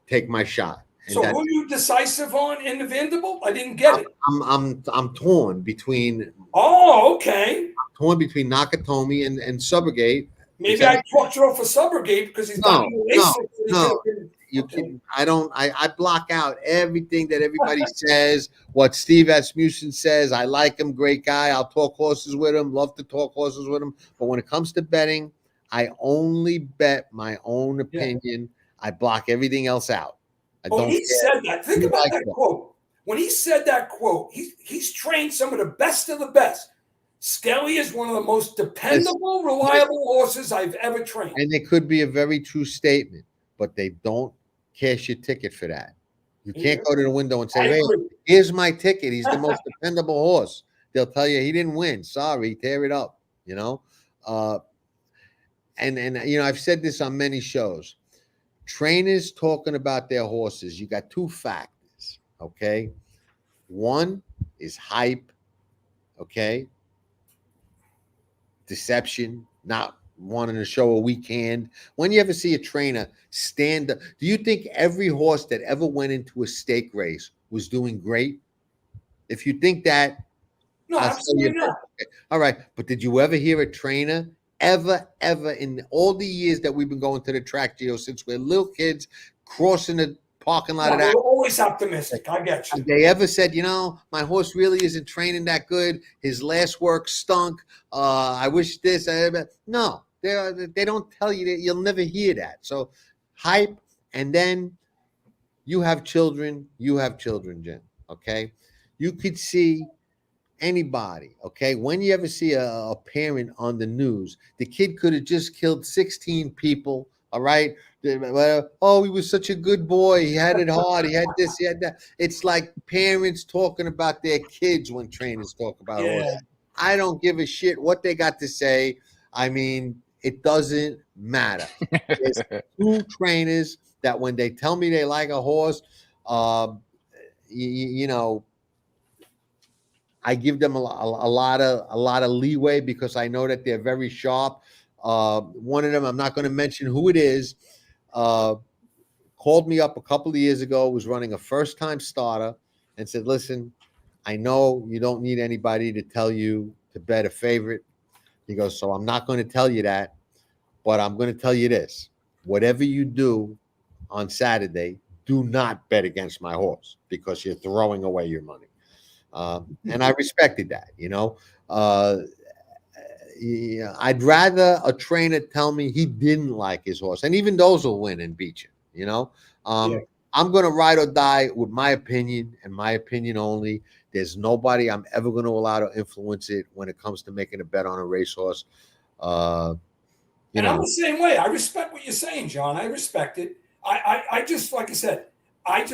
take my shot. So who are you decisive on in the Vanderbilt? I didn't get it. I'm torn between. Oh, okay. I'm torn between Nakatomi and Subrogate. Maybe I talked you off for Subrogate because he's not no. I block out everything that everybody says. What Steve Asmussen says, I like him, great guy. I'll talk horses with him. Love to talk horses with him. But when it comes to betting, I only bet my own opinion. I block everything else out. I Oh, don't he care. said that. Think He about likes that that. quote. When he said that quote, he's trained some of the best. Skelly is one of the most dependable, reliable horses I've ever trained. And it could be a very true statement, but they don't cash your ticket for that. You can't go to the window and say, I "Hey, agree. here's my ticket. He's the most dependable horse." They'll tell you he didn't win. Sorry, tear it up. You know, and you know, I've said this on many shows. Trainers talking about their horses. You got two factors. Okay, one is hype. Okay, deception, not wanting to show a weak hand. When you ever see a trainer stand up, do you think every horse that ever went into a stake race was doing great? If you think that, No, I'll tell you. absolutely not. Okay. All right, but did you ever hear a trainer ever in all the years that we've been going to the track, Gio, since we're little kids, crossing the parking lot No, of that? we're always optimistic. I get you. Have they ever said, you know, my horse really isn't training that good. His last work stunk. I wish this. No, they don't tell you that. You'll never hear that. So hype, and then you have children. You have children, Jim. Okay, you could see anybody. Okay, when you ever see a parent on the news, the kid could have just killed 16 people. All right. Oh, he was such a good boy. He had it hard. He had this, he had that. It's like parents talking about their kids when trainers talk about horses. I don't give a shit what they got to say. I mean, it doesn't matter. There's two trainers that when they tell me they like a horse, you know, I give them a lot of leeway because I know that they're very sharp. One of them, I'm not going to mention who it is, called me up a couple of years ago, was running a first-time starter, and said, "Listen, I know you don't need anybody to tell you to bet a favorite." He goes, "So I'm not going to tell you that, but I'm going to tell you this. Whatever you do on Saturday, do not bet against my horse because you're throwing away your money." And I respected that, you know. Yeah, I'd rather a trainer tell me he didn't like his horse, and even those will win and beat you, you know. I'm going to ride or die with my opinion and my opinion only. There's nobody I'm ever going to allow to influence it when it comes to making a bet on a racehorse. I'm the same way. I respect what you're saying, John. I respect it. I just, like I said, like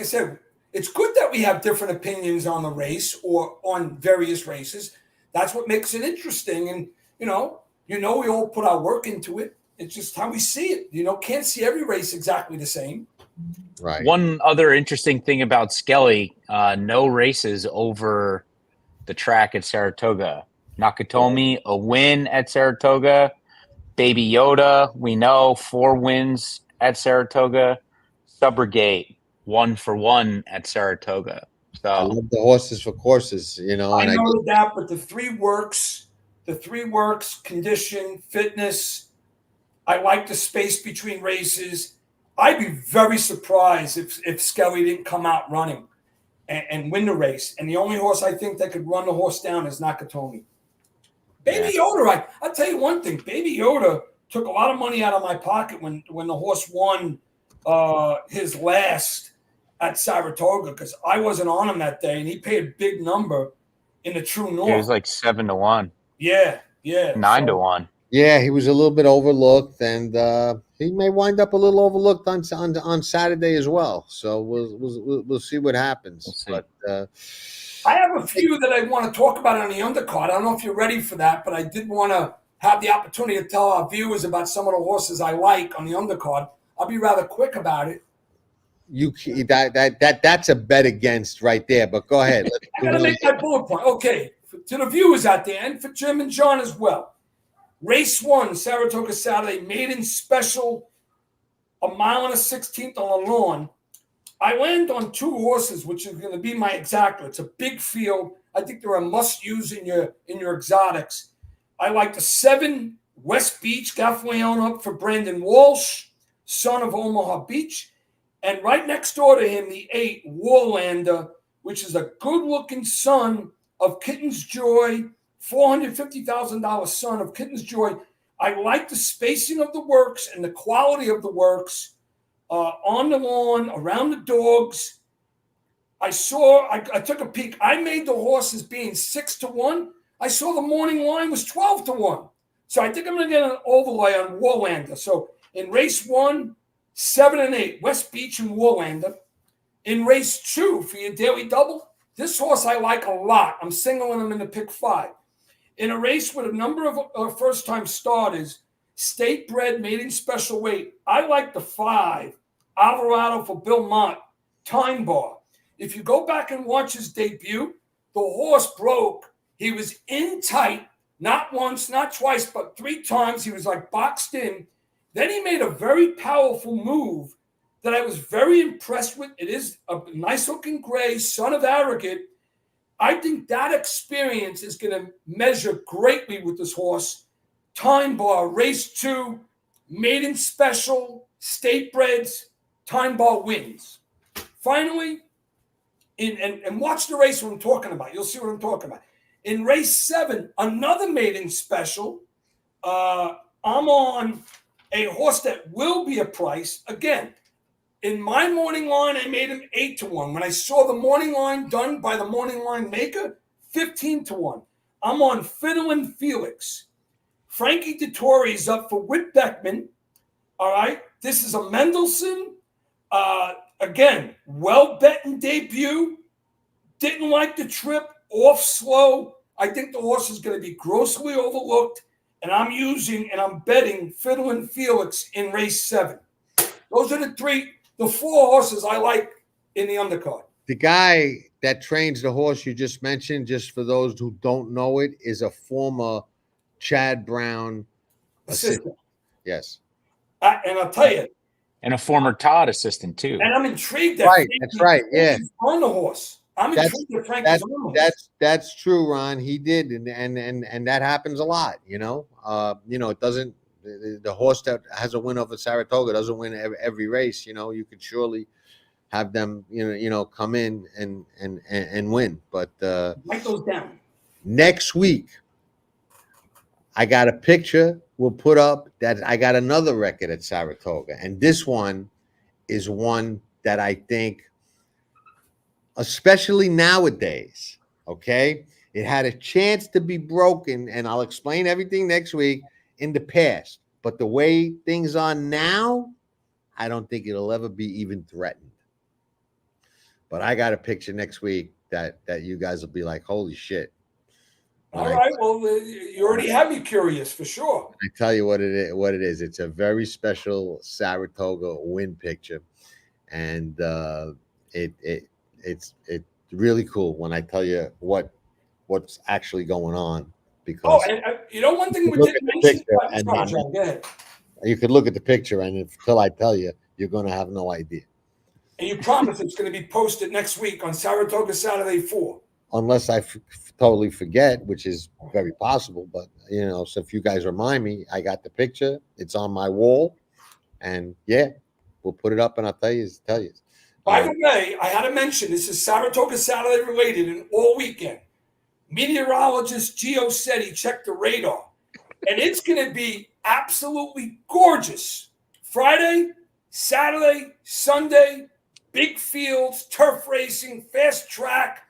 I said, it's good that we have different opinions on the race or on various races. That's what makes it interesting. And, you know, we all put our work into it. It's just how we see it. You know, can't see every race exactly the same. Right. One other interesting thing about Skelly, no races over the track at Saratoga. Nakatomi, a win at Saratoga. Baby Yoda, we know, 4 wins at Saratoga. Subrogate, 1 for 1 at Saratoga. So I love the horses for courses, you know. I know that, but the three works, condition, fitness. I like the space between races. I'd be very surprised if Skelly didn't come out running and win the race. And the only horse I think that could run the horse down is Nakatomi. Baby Yoda, I'll tell you one thing. Baby Yoda took a lot of money out of my pocket when the horse won his last at Saratoga because I wasn't on him that day, and he paid a big number in the True North. it was like 7-1. Yeah. 9-1. Yeah, he was a little bit overlooked, and he may wind up a little overlooked on Saturday as well. So we'll see what happens. We'll see. But I have a few that I want to talk about on the undercard. I don't know if you're ready for that, but I did want to have the opportunity to tell our viewers about some of the horses I like on the undercard. I'll be rather quick about it. That's a bet against right there. But go ahead. I got to make my bullet point. Okay, to the viewers out there and for Jim and John as well. Race 1, Saratoga Saturday, maiden special, 1.16 miles on the lawn. I land on 2 horses, which is going to be my exacta. It's a big field. I think they're a must-use in your exotics. I like the 7 West Beach, got Leone up for Brandon Walsh, son of Omaha Beach. And right next door to him, the 8 Warlander, which is a good-looking son of Kitten's Joy, $450,000 son of Kitten's Joy. I like the spacing of the works and the quality of the works on the lawn, around the dogs. I took a peek. I made the horses being 6-1. I saw the morning line was 12-1. So I think I'm going to get an overlay on Warlander. So in race 1, 7 and 8, West Beach and Warlander. In race 2 for your daily double, this horse I like a lot. I'm singling him in the pick 5. In a race with a number of first-time starters, state bred, maiden special weight, I like the 5, Alvarado for Bill Mott, Time Bar. If you go back and watch his debut, the horse broke. He was in tight, not once, not twice, but 3 times. He was like boxed in. Then he made a very powerful move that I was very impressed with. It is a nice looking gray, son of Arrogant. I think that experience is going to measure greatly with this horse. Time Bar, race 2, maiden special, state breds, Time Bar wins. Finally, and watch the race what I'm talking about. You'll see what I'm talking about. In race 7, another maiden special. I'm on a horse that will be a price. Again, in my morning line, I made him 8-1. When I saw the morning line done by the morning line maker, 15-1. I'm on Fiddle and Felix. Frankie Dettori is up for Whit Beckman. All right. This is a Mendelssohn. Again, well-betting debut. Didn't like the trip. Off slow. I think the horse is going to be grossly overlooked. And I'm betting Fiddle and Felix in race 7. Those are the 4 horses I like in the undercard. The guy that trains the horse you just mentioned, just for those who don't know it, is a former Chad Brown assistant. Yes. And I'll tell you. And a former Todd assistant, too. And I'm intrigued that that's right. Yeah. On the horse. I'm intrigued that Frank is on the horse. That's true, Ron. He did, and that happens a lot. It doesn't. The horse that has a win over Saratoga doesn't win every race. You could surely have them, come in and win. But Mike goes down next week. I got a picture we'll put up that I got another record at Saratoga, and this one is one that I think, especially nowadays, okay, it had a chance to be broken, and I'll explain everything next week, in the past. But the way things are now, I don't think it'll ever be even threatened. But I got a picture next week that you guys will be like, holy shit. All right. Well, you already have me curious for sure. I tell you what it is. It's a very special Saratoga win picture. And it's really cool when I tell you what's actually going on. Because one thing we didn't mention. Go ahead. You could look at the picture, and until I tell you, you're going to have no idea. And you promise it's going to be posted next week on Saratoga Saturday 4. Unless I totally forget, which is very possible. But, so if you guys remind me, I got the picture. It's on my wall. And, yeah, we'll put it up, and I'll tell you. By the way, I had to mention, this is Saratoga Saturday related, and all weekend. Meteorologist Gio said he checked the radar, and it's going to be absolutely gorgeous. Friday, Saturday, Sunday, big fields, turf racing, fast track.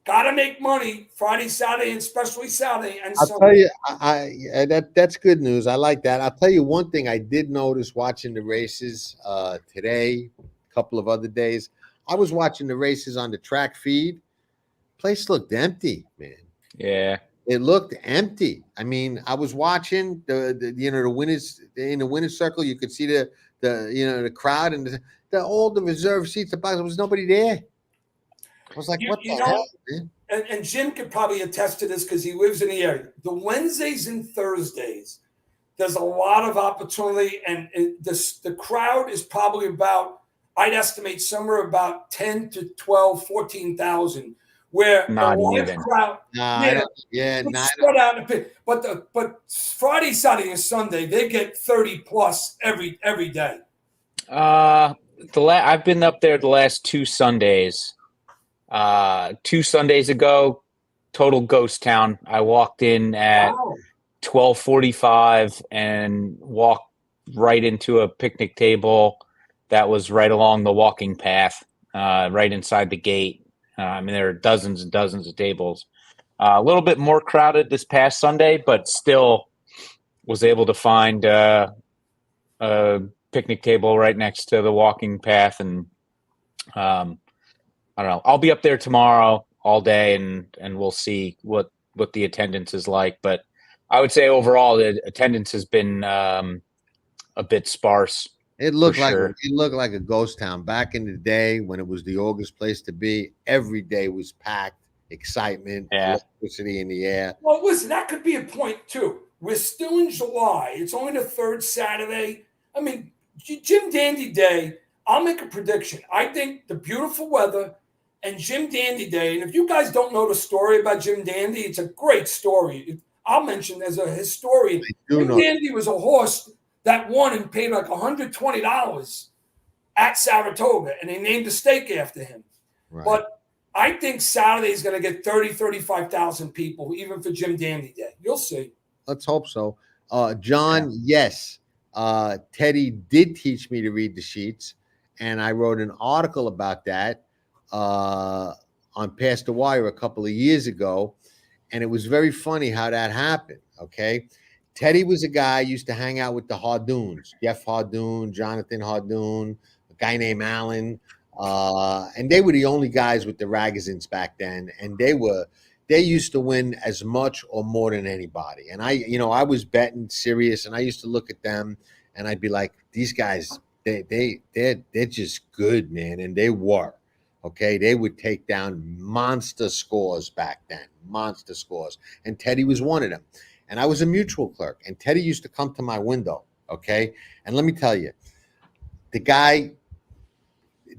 Got to make money Friday, Saturday, and especially Saturday and Sunday. I'll tell you, that's good news. I like that. I'll tell you one thing I did notice watching the races today, a couple of other days. I was watching the races on the track feed. Place looked empty, man. Yeah, it looked empty. I mean, I was watching the winners in the winner's circle. You could see the crowd and all the reserve seats. There was nobody there. I was like, what the hell, man? And Jim could probably attest to this because he lives in the area. The Wednesdays and Thursdays, there's a lot of opportunity, and the crowd is probably about, I'd estimate somewhere about 10 to 12, 14,000. Where not the even crowd, spread out in the pit. But Friday, Saturday, and Sunday they get 30 plus every day. I've been up there the last 2 Sundays. 2 Sundays ago, total ghost town. I walked in at 12:45 and walked right into a picnic table that was right along the walking path, right inside the gate. I mean, there are dozens and dozens of tables. A little bit more crowded this past Sunday, but still was able to find a picnic table right next to the walking path. And I don't know. I'll be up there tomorrow all day, and we'll see what the attendance is like. But I would say overall the attendance has been a bit sparse. It looked like sure. it looked like a ghost town back in the day when it was the August place to be. Every day was packed, excitement, electricity in the air. Well, listen, that could be a point too. We're still in July. It's only the third Saturday. I mean, Jim Dandy Day, I'll make a prediction. I think the beautiful weather and Jim Dandy Day, and if you guys don't know the story about Jim Dandy, it's a great story. I'll mention as a historian, Jim Dandy was a horse that won and paid like $120 at Saratoga, and they named a stake after him. Right. But I think Saturday is going to get 30, 35,000 people, even for Jim Dandy Day. You'll see. Let's hope so. John, yes. Teddy did teach me to read the sheets, and I wrote an article about that on Past the Wire a couple of years ago, and it was very funny how that happened, okay? Teddy was a guy used to hang out with the Hardoons, Jeff Hardoon, Jonathan Hardoon, a guy named Allen, and they were the only guys with the Ragazins back then, and they used to win as much or more than anybody. And I was betting serious, and I used to look at them, and I'd be like, these guys, they're just good, man, and they were. Okay, they would take down monster scores back then, monster scores, and Teddy was one of them. And I was a mutual clerk, and Teddy used to come to my window, okay? And let me tell you, the guy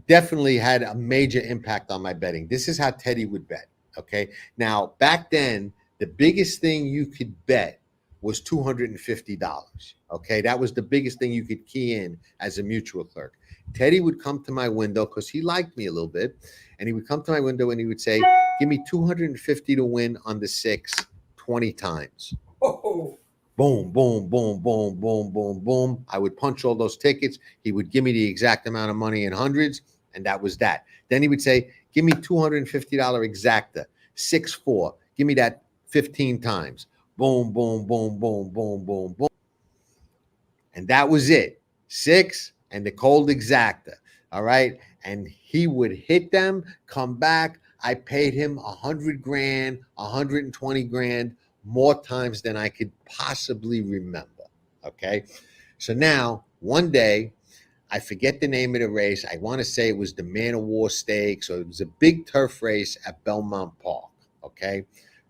definitely had a major impact on my betting. This is how Teddy would bet, okay? Now, back then, the biggest thing you could bet was $250, okay? That was the biggest thing you could key in as a mutual clerk. Teddy would come to my window because he liked me a little bit, and he would come to my window and he would say, give me $250 to win on the 6 20 times. Oh. Boom, boom, boom, boom, boom, boom, boom. I would punch all those tickets. He would give me the exact amount of money in hundreds, and that was that. Then he would say, give me $250 exacta, 6-4. Give me that 15 times. Boom, boom, boom, boom, boom, boom, boom. And that was it. 6 and the cold exacta. All right. And he would hit them, come back. I paid him $100 grand, $120 grand, more times than I could possibly remember. Okay. So now one day, I forget the name of the race. I want to say it was the Man of War Stakes, or it was a big turf race at Belmont Park. Okay.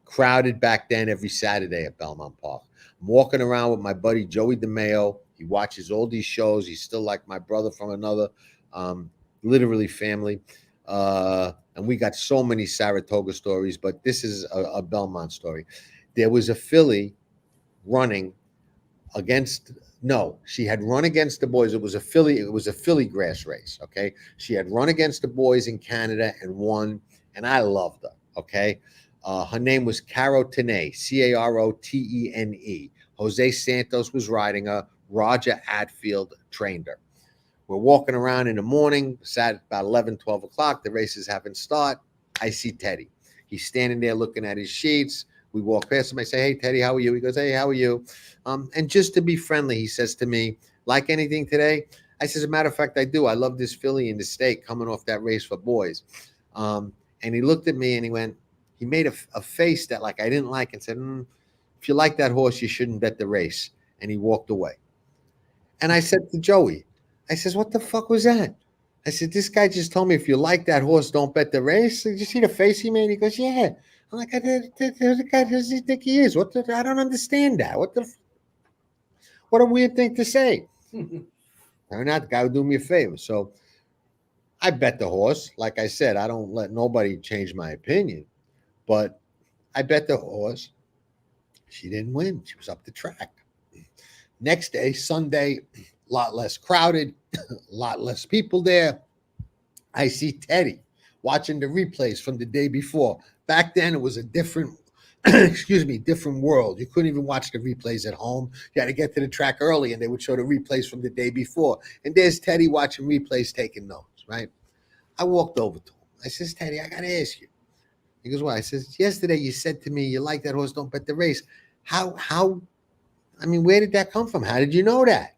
Crowded back then every Saturday at Belmont Park. I'm walking around with my buddy Joey DeMeo. He watches all these shows. He's still like my brother from another, literally family. And we got so many Saratoga stories, but this is a Belmont story. There was a filly running against, no, she had run against the boys. It was a filly grass race, okay? She had run against the boys in Canada and won, and I loved her, okay? Her name was Carotene, Carotene. Jose Santos was riding her. Roger Atfield trained her. We're walking around in the morning, sat about 11, 12 o'clock. The races haven't started. I see Teddy. He's standing there looking at his sheets. We walk past him. I say, hey, Teddy, how are you? He goes, hey, how are you? And just to be friendly, he says to me, like anything today? I said, as a matter of fact, I do. I love this filly in the stake coming off that race for boys. And he looked at me and he made a face that like I didn't like and said, if you like that horse, you shouldn't bet the race. And he walked away. And I said to Joey, I says, what the fuck was that? I said, this guy just told me if you like that horse, don't bet the race. Did you see the face he made? He goes, yeah. I'm like, the guy does he think he is? I don't understand that. What a weird thing to say. Turned out the guy would do me a favor. So I bet the horse. Like I said, I don't let nobody change my opinion. But I bet the horse. She didn't win. She was up the track. Next day, Sunday, a lot less crowded, a lot less people there. I see Teddy watching the replays from the day before. Back then, it was a different excuse me, different world. You couldn't even watch the replays at home. You had to get to the track early, and they would show the replays from the day before. And there's Teddy watching replays, taking notes, right? I walked over to him. I says, Teddy, I got to ask you. He goes, why? I says, yesterday you said to me, you like that horse, don't bet the race. I mean, where did that come from? How did you know that?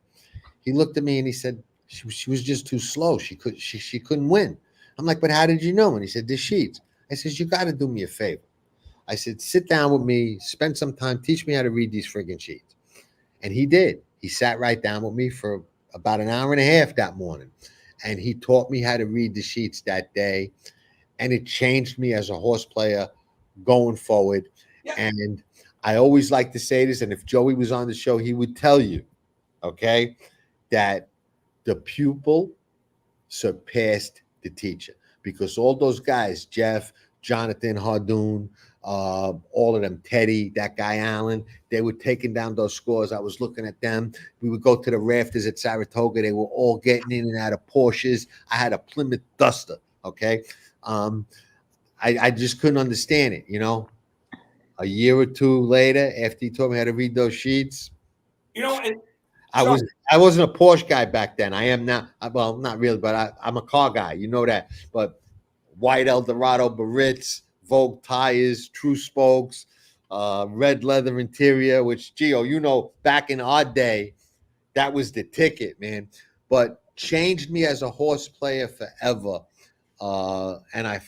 He looked at me and he said, she was just too slow. She couldn't win. I'm like, but how did you know? And he said, the sheets. I says, you got to do me a favor. I said, sit down with me, spend some time, teach me how to read these friggin' sheets. And he did. He sat right down with me for about an hour and a half that morning. And he taught me how to read the sheets that day. And it changed me as a horse player going forward. Yeah. And I always like to say this, and if Joey was on the show, he would tell you, okay, that the pupil surpassed the teacher, because all those guys, Jeff, Jonathan Hardoon, all of them, Teddy, that guy Allen, they were taking down those scores. I was looking at them. We would go to the rafters at Saratoga. They were all getting in and out of Porsches. I had a Plymouth Duster, okay? I just couldn't understand it, you know? A year or two later, after he taught me how to read those sheets, you know, I wasn't a Porsche guy back then. I am now. Well, not really, but I'm a car guy. You know that. But white Eldorado Barrettes, Vogue tires, True spokes, red leather interior, which, Gio, you know, back in our day, that was the ticket, man. But changed me as a horse player forever. And I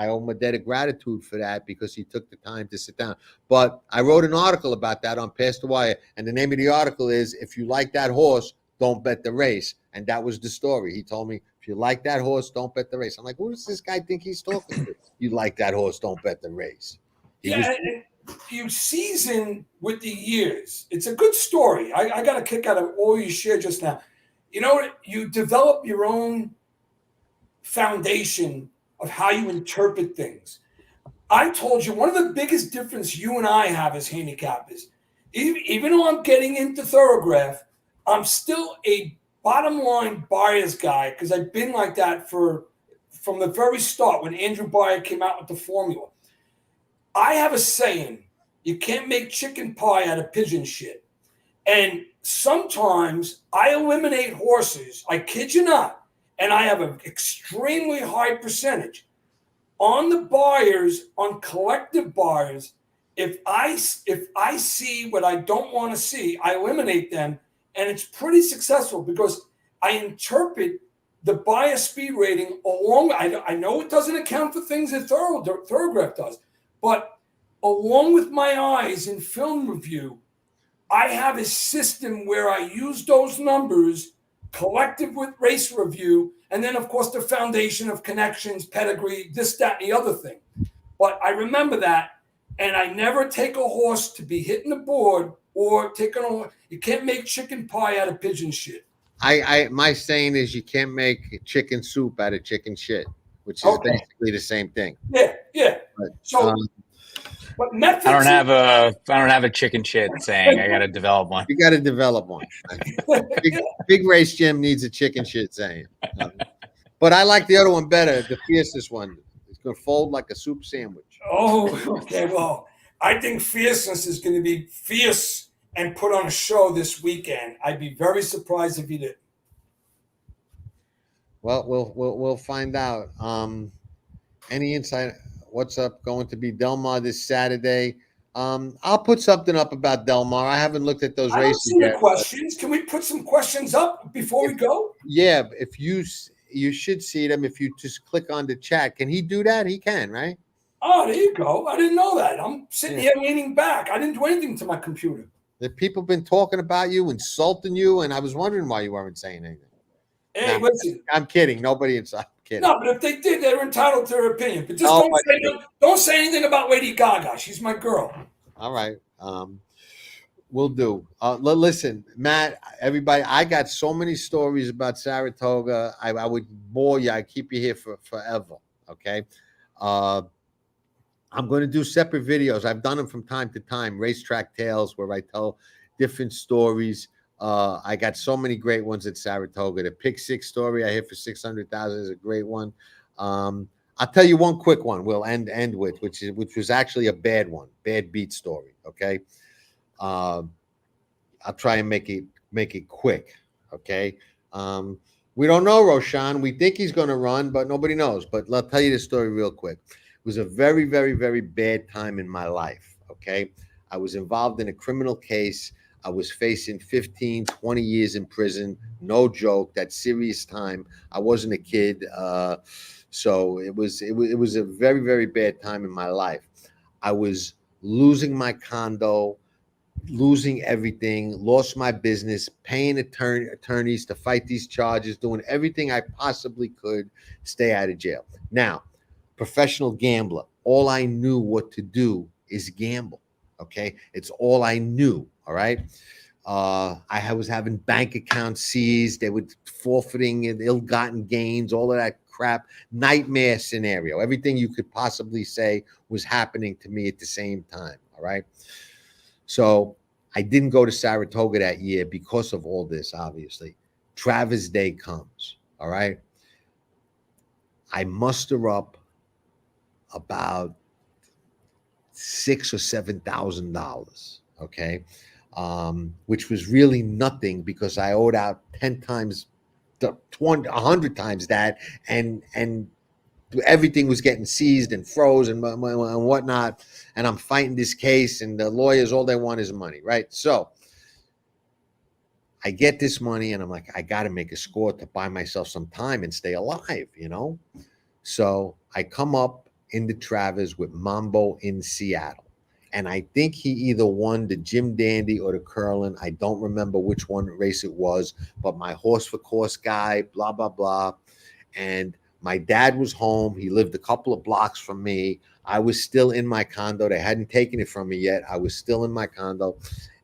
owe him a debt of gratitude for that, because he took the time to sit down. But I wrote an article about that on Past the Wire, and the name of the article is, if you like that horse, don't bet the race. And that was the story. He told me, if you like that horse, don't bet the race. I'm like, who does this guy think he's talking to? You like that horse, don't bet the race. You season with the years. It's a good story. I got a kick out of all you shared just now. You know, you develop your own foundation of how you interpret things. I told you one of the biggest difference you and I have as handicappers, even though I'm getting into Thoroughgraph, I'm still a bottom line buyers guy, because I've been like that from the very start when Andrew Beyer came out with the formula. I have a saying, you can't make chicken pie out of pigeon shit. And sometimes I eliminate horses, I kid you not, and I have an extremely high percentage on the buyers, on collective buyers. If I see what I don't want to see, I eliminate them, and it's pretty successful, because I interpret the buyer speed rating along. I know it doesn't account for things that Thoroughgraph does, but along with my eyes in film review, I have a system where I use those numbers collective with race review, and then, of course, the foundation of connections, pedigree, this, that, and the other thing. But I remember that, and I never take a horse to be hitting the board or taking a horse. You can't make chicken pie out of pigeon shit. My saying is, you can't make chicken soup out of chicken shit, which is basically the same thing. Yeah. But, so, but methods. I don't have a chicken shit saying. I got to develop one. You got to develop one. Big Race Jim needs a chicken shit saying. But I like the other one better, the fiercest one. It's going to fold like a soup sandwich. Oh, okay. Well, I think fierceness is going to be fierce and put on a show this weekend. I'd be very surprised if he did. Well, we'll find out. Any insight? What's up? Going to be Del Mar this Saturday. I'll put something up about Del Mar. I haven't looked at those races. I don't see the questions. Can we put some questions up before we go? Yeah, if you should see them if you just click on the chat. Can he do that? He can, right? Oh, there you go. I didn't know that. I'm sitting here leaning back. I didn't do anything to my computer. The people have been talking about you, insulting you, and I was wondering why you weren't saying anything. Hey, listen. I'm kidding. Nobody inside. Kidding. No, but if they did, they're entitled to their opinion. But just don't say anything about Lady Gaga. She's my girl. All right. We'll do. Listen, Matt, everybody, I got so many stories about Saratoga. I would bore you. I'd keep you here for forever. Okay. I'm going to do separate videos. I've done them from time to time, Racetrack Tales, where I tell different stories. I got so many great ones at Saratoga. The Pick Six story I hit for 600,000 is a great one. I'll tell you one quick one. We'll end with, which was actually a bad one, bad beat story. Okay, I'll try and make it quick. Okay, we don't know Roshan. We think he's going to run, but nobody knows. But I'll tell you the story real quick. It was a very, very, very bad time in my life. Okay, I was involved in a criminal case. I was facing 15, 20 years in prison. No joke. That's serious time. I wasn't a kid. So it was a very, very bad time in my life. I was losing my condo, losing everything, lost my business, paying attorneys to fight these charges, doing everything I possibly could, stay out of jail. Now, professional gambler, all I knew what to do is gamble. Okay, it's all I knew. All right. I was having bank accounts seized. They were forfeiting ill-gotten gains, all of that crap. Nightmare scenario. Everything you could possibly say was happening to me at the same time. All right. So I didn't go to Saratoga that year because of all this, obviously. Travis Day comes. All right. I muster up about $6,000 or $7,000. Okay. Which was really nothing because I owed out 10 times, 100 times that, and everything was getting seized and froze and whatnot. And I'm fighting this case, and the lawyers, all they want is money, right? So I get this money, and I'm like, I got to make a score to buy myself some time and stay alive, you know? So I come up into Travis with Mambo in Seattle. And I think he either won the Jim Dandy or the Curlin. I don't remember which one race it was, but my horse for course guy, blah, blah, blah. And my dad was home. He lived a couple of blocks from me. I was still in my condo. They hadn't taken it from me yet. I was still in my condo,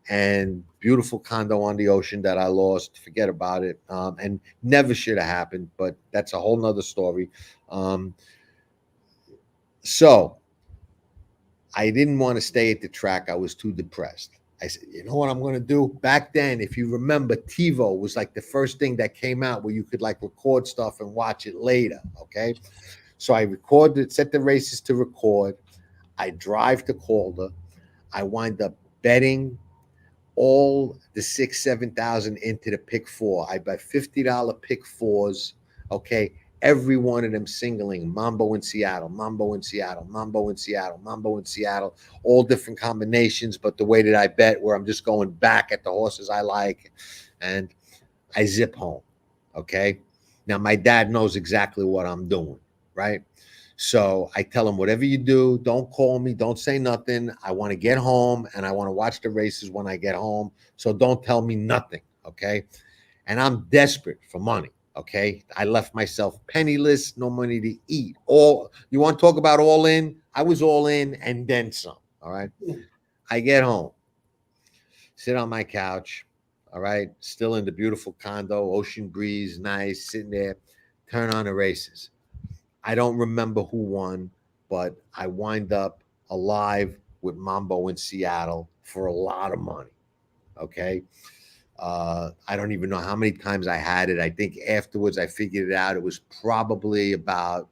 and beautiful condo on the ocean that I lost. Forget about it. And never should have happened, but that's a whole nother story. So I didn't want to stay at the track. I was too depressed. I said, you know what I'm going to do? Back then, if you remember, TiVo was like the first thing that came out where you could like record stuff and watch it later. Okay. So I recorded, set the races to record. I drive to Calder. I wind up betting all the 6,000-7,000 into the pick four. I buy $50 pick fours. Okay. Every one of them singling Mambo in Seattle, Mambo in Seattle, Mambo in Seattle, Mambo in Seattle, all different combinations. But the way that I bet, where I'm just going back at the horses I like, and I zip home. Okay. Now my dad knows exactly what I'm doing, right? So I tell him, whatever you do, don't call me, don't say nothing. I want to get home and I want to watch the races when I get home. So don't tell me nothing. Okay. And I'm desperate for money. Okay, I left myself penniless, no money to eat. You want to talk about all in? I was all in and then some. All right. I get home, sit on my couch. All right, still in the beautiful condo, ocean breeze, nice, sitting there, turn on the races. I don't remember who won, but I wind up alive with Mambo in Seattle for a lot of money. Okay. I don't even know how many times I had it. I think afterwards I figured it out. It was probably about,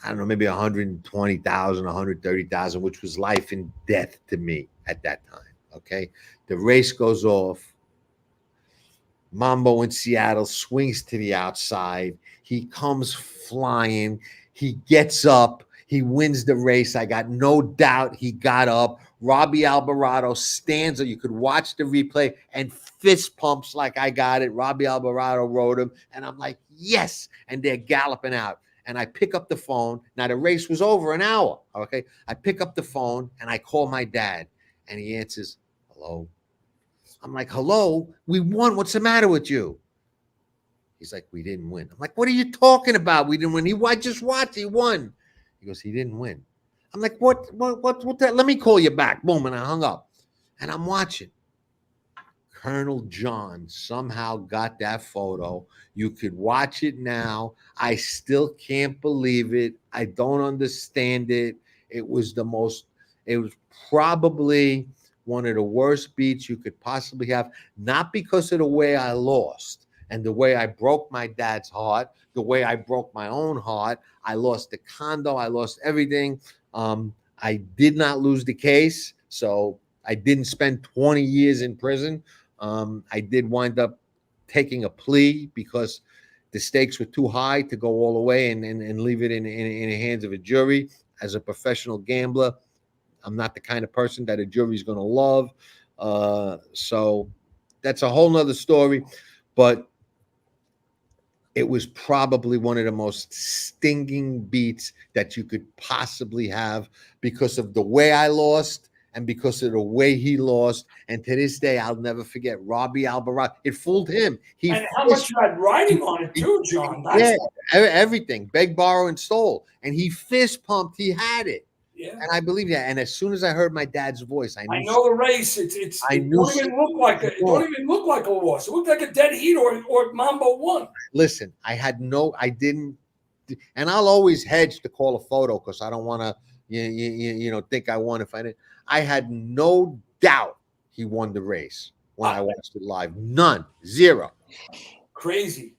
I don't know, maybe 120,000, 130,000, which was life and death to me at that time. Okay. The race goes off. Mambo in Seattle swings to the outside. He comes flying. He gets up. He wins the race. I got no doubt he got up. Robbie Alvarado stands, or you could watch the replay, and fist pumps like I got it. Robbie Alvarado rode him, and I'm like, yes. And they're galloping out. And I pick up the phone. Now, the race was over an hour, okay? I pick up the phone, and I call my dad, and he answers, hello. I'm like, hello? We won. What's the matter with you? He's like, we didn't win. I'm like, what are you talking about? We didn't win. I just watched. He won. He goes, he didn't win. I'm like, what that? Let me call you back. Boom. And I hung up. And I'm watching. Colonel John somehow got that photo. You could watch it now. I still can't believe it. I don't understand it. It was probably one of the worst beats you could possibly have. Not because of the way I lost. And the way I broke my dad's heart, the way I broke my own heart, I lost the condo, I lost everything. I did not lose the case, so I didn't spend 20 years in prison. I did wind up taking a plea because the stakes were too high to go all the way and leave it in the hands of a jury. As a professional gambler, I'm not the kind of person that a jury's going to love. So that's a whole nother story. But it was probably one of the most stinging beats that you could possibly have because of the way I lost and because of the way he lost. And to this day, I'll never forget Robbie Alvarado. It fooled him. And how much you had writing on it too, John. Yeah, everything. Beg, borrow, and stole. And he fist pumped. He had it. Yeah. And I believe that. And as soon as I heard my dad's voice, I know the race. It don't even look like it. It don't even look like a loss. It looked like a dead heat or Mambo won. Listen, I didn't, and I'll always hedge to call a photo because I don't want to, think I won if I didn't. I had no doubt he won the race when I watched it live. None, zero. Crazy.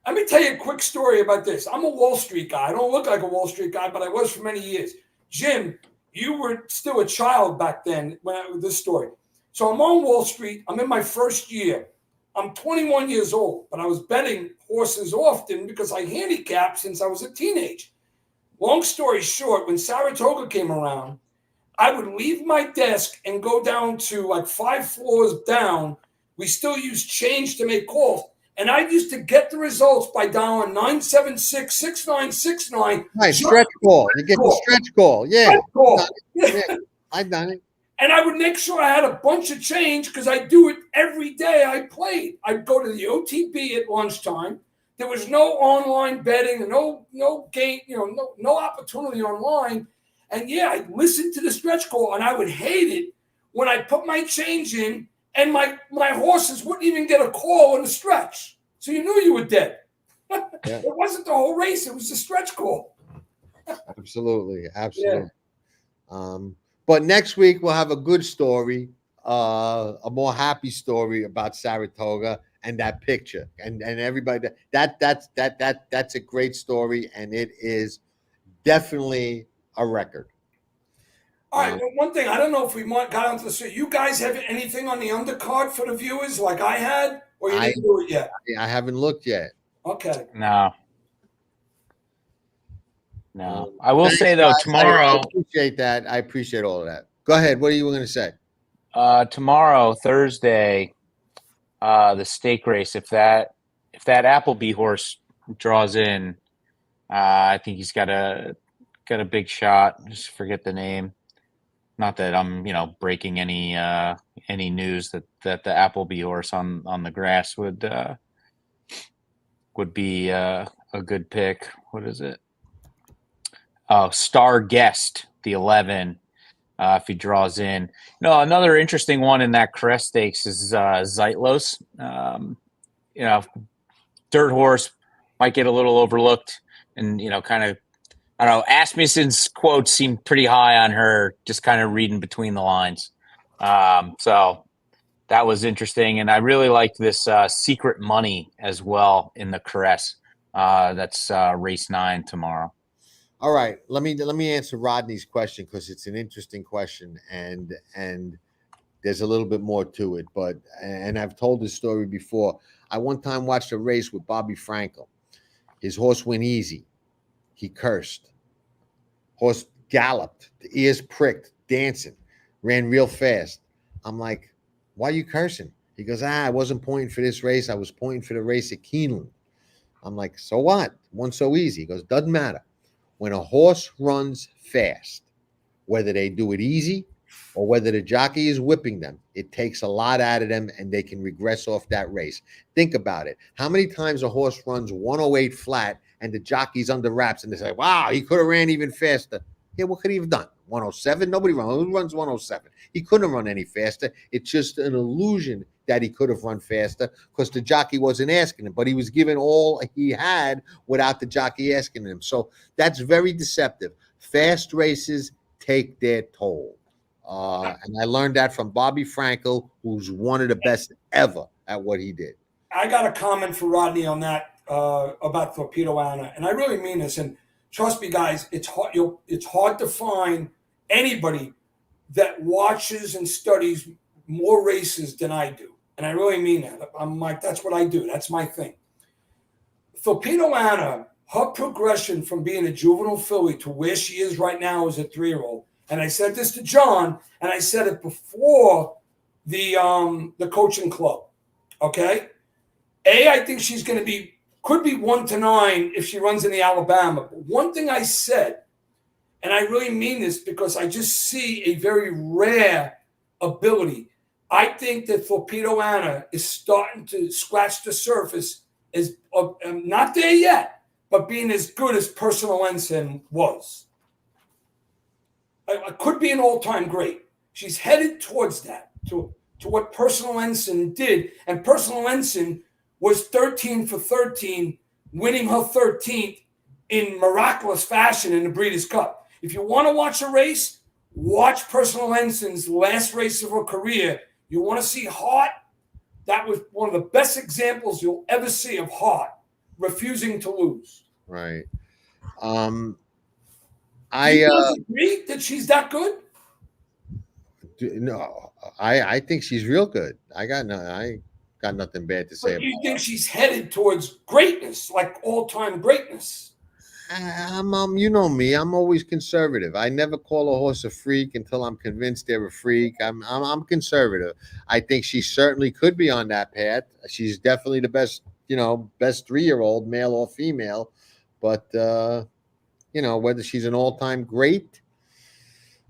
Let me tell you a quick story about this. I'm a Wall Street guy. I don't look like a Wall Street guy, but I was for many years. Jim, you were still a child back then with this story. So I'm on Wall Street. I'm in my first year. I'm 21 years old, but I was betting horses often because I handicapped since I was a teenager. Long story short, when Saratoga came around, I would leave my desk and go down to like 5 floors down. We still use change to make calls. And I used to get the results by dialing 976-6969. Right, stretch call. You get the stretch call. Yeah. Stretch call. I've done it. And I would make sure I had a bunch of change because I do it every day I played. I'd go to the OTB at lunchtime. There was no online betting, no game, no opportunity online. And yeah, I'd listen to the stretch call, and I would hate it when I put my change in and my horses wouldn't even get a call in the stretch. So you knew you were dead. Yeah. It wasn't the whole race. It was the stretch call. Absolutely. Yeah. But next week we'll have a good story, a more happy story about Saratoga and that picture. And everybody, that's a great story, and it is definitely a record. All right, well, one thing, I don't know if we got onto the street. You guys have anything on the undercard for the viewers like I had, or you didn't do it yet? I haven't looked yet. Okay. No. I will say, though, tomorrow. I appreciate that. I appreciate all of that. Go ahead. What are you going to say? Tomorrow, Thursday, the stake race, if that Appleby horse draws in, I think he's got a big shot. Just forget the name. Not that I'm, breaking any news that the Appleby horse on the grass would be a good pick. What is it? Oh, Star Guest, the 11. If he draws in, another interesting one in that Crest Stakes is Zeitlos. Dirt horse might get a little overlooked, and kind of. I don't know. Asmussen's quotes seem pretty high on her, just kind of reading between the lines. So that was interesting. And I really liked this Secret Money as well in the Caress. That's race 9 tomorrow. All right. Let me answer Rodney's question because it's an interesting question and there's a little bit more to it. And I've told this story before. I one time watched a race with Bobby Frankel. His horse went easy. He cursed. Horse galloped, the ears pricked, dancing, ran real fast. I'm like, why are you cursing? He goes, I wasn't pointing for this race. I was pointing for the race at Keeneland. I'm like, so what? One so easy. He goes, doesn't matter. When a horse runs fast, whether they do it easy or whether the jockey is whipping them, it takes a lot out of them and they can regress off that race. Think about it. How many times a horse runs 108 flat and the jockey's under wraps and they say, wow, he could have ran even faster. Yeah, what could he have done? 107? Nobody runs. Who runs 107? He couldn't have run any faster. It's just an illusion that he could have run faster because the jockey wasn't asking him, but he was given all he had without the jockey asking him. So that's very deceptive. Fast races take their toll. And I learned that from Bobby Frankel, who's one of the best ever at what he did. I got a comment for Rodney on that about Torpedo Anna, and I really mean this. And trust me, guys, it's hard. It's hard to find anybody that watches and studies more races than I do, and I really mean that. I'm like, that's what I do. That's my thing. Torpedo Anna, her progression from being a juvenile filly to where she is right now as a 3-year-old, and I said this to John, and I said it before the coaching club. Okay. I think she's going to could be 1-9 if she runs in the Alabama. But one thing I said, and I really mean this because I just see a very rare ability. I think that Torpedo Anna is starting to scratch the surface, is not there yet, but being as good as Personal Ensign was. I could be an all-time great. She's headed towards that, to what Personal Ensign did. And Personal Ensign was 13 for 13, winning her 13th in miraculous fashion in the Breeders' Cup. If you want to watch a race, watch Personal Ensign's last race of her career. You want to see heart? That was one of the best examples you'll ever see of heart, refusing to lose. Right. Do you guys agree that she's that good? No, I think she's real good. I got nothing bad to say. But you think she's headed towards greatness, like all-time greatness? You know me. I'm always conservative. I never call a horse a freak until I'm convinced they're a freak. I'm conservative. I think she certainly could be on that path. She's definitely the best 3-year-old, male or female. But whether she's an all-time great,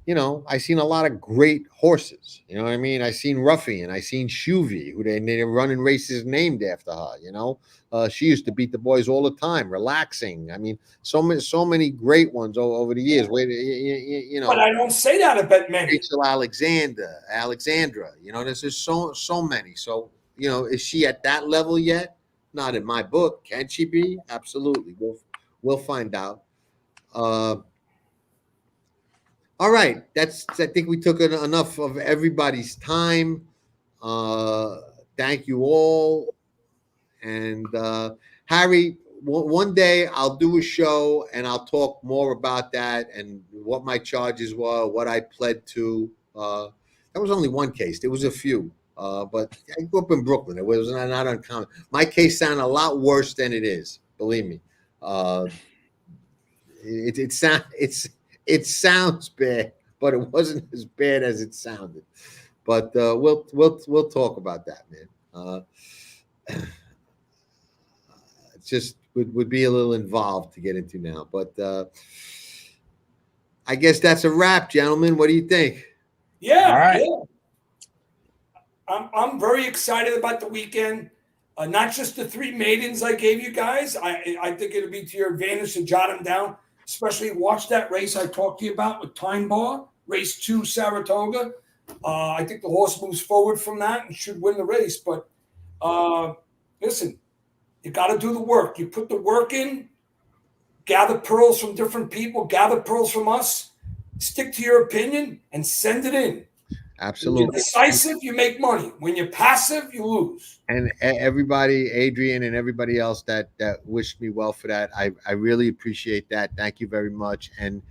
I seen a lot of great horses. You know what I mean? I seen Ruffy and I seen Shuvi, who they're running races named after her. She used to beat the boys all the time, relaxing. I mean, so many great ones over the years. But I don't say that about many. Rachel Alexandra. There's just so many. So is she at that level yet? Not in my book. Can she be? Absolutely. We'll find out. All right, I think we took enough of everybody's time. Thank you all. And Harry, one day I'll do a show and I'll talk more about that and what my charges were, what I pled to. That was only one case. There was a few. But I grew up in Brooklyn. It was not uncommon. My case sounded a lot worse than it is. Believe me. It sounds bad, but it wasn't as bad as it sounded. But we'll talk about that, man. It just would be a little involved to get into now. But I guess that's a wrap, gentlemen. What do you think? Yeah, all right. Yeah. I'm very excited about the weekend. Not just the 3 maidens I gave you guys. I think it'll be to your advantage to jot them down. Especially watch that race I talked to you about with Time Bar, race 2, Saratoga. I think the horse moves forward from that and should win the race. But listen, you got to do the work. You put the work in, gather pearls from different people, gather pearls from us, stick to your opinion, and send it in. Absolutely. When you're decisive, you make money. When you're passive, you lose. And everybody, Adrian and everybody else that wished me well for that, I really appreciate that. Thank you very much. And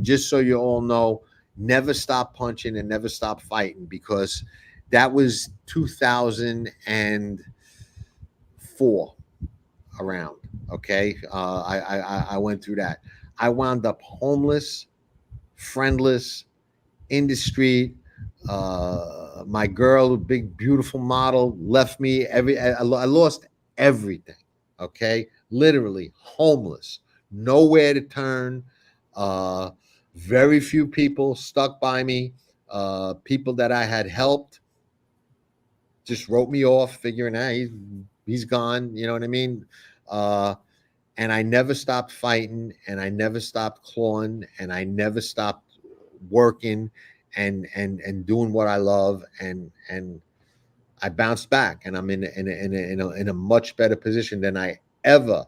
just so you all know, never stop punching and never stop fighting, because that was 2004 around. Okay. I went through that. I wound up homeless, friendless, in the street. My girl, big beautiful model, left me. I lost everything. Okay, literally homeless, nowhere to turn. Very few people stuck by me. People that I had helped just wrote me off, figuring, he's gone. You know what I mean? And I never stopped fighting, and I never stopped clawing, and I never stopped working and doing what I love, and I bounced back, and I'm in a much better position than I ever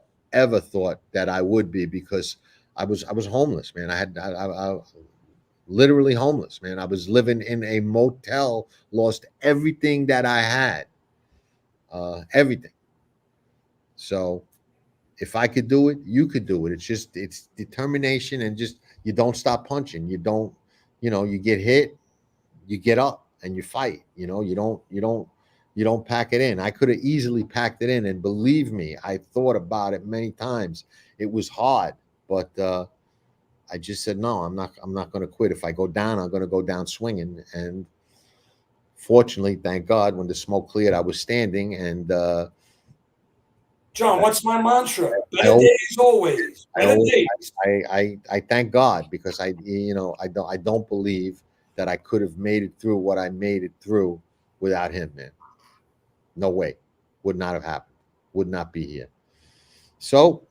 thought that I would be, because I was homeless, man. I literally homeless, man. I was living in a motel, lost everything that I had, everything. So if I could do it, you could do it. It's determination, and just you don't stop punching. You don't, you get hit, you get up and you fight. You don't pack it in. I could have easily packed it in, and believe me, I thought about it many times. It was hard, but I just said no. I'm not going to quit. If I go down, I'm going to go down swinging. And fortunately, thank God, when the smoke cleared, I was standing. And John, what's my mantra? Better days always. Better days. I thank God, because I don't believe that I could have made it through what I made it through without him, man. No way. Would not have happened. Would not be here. So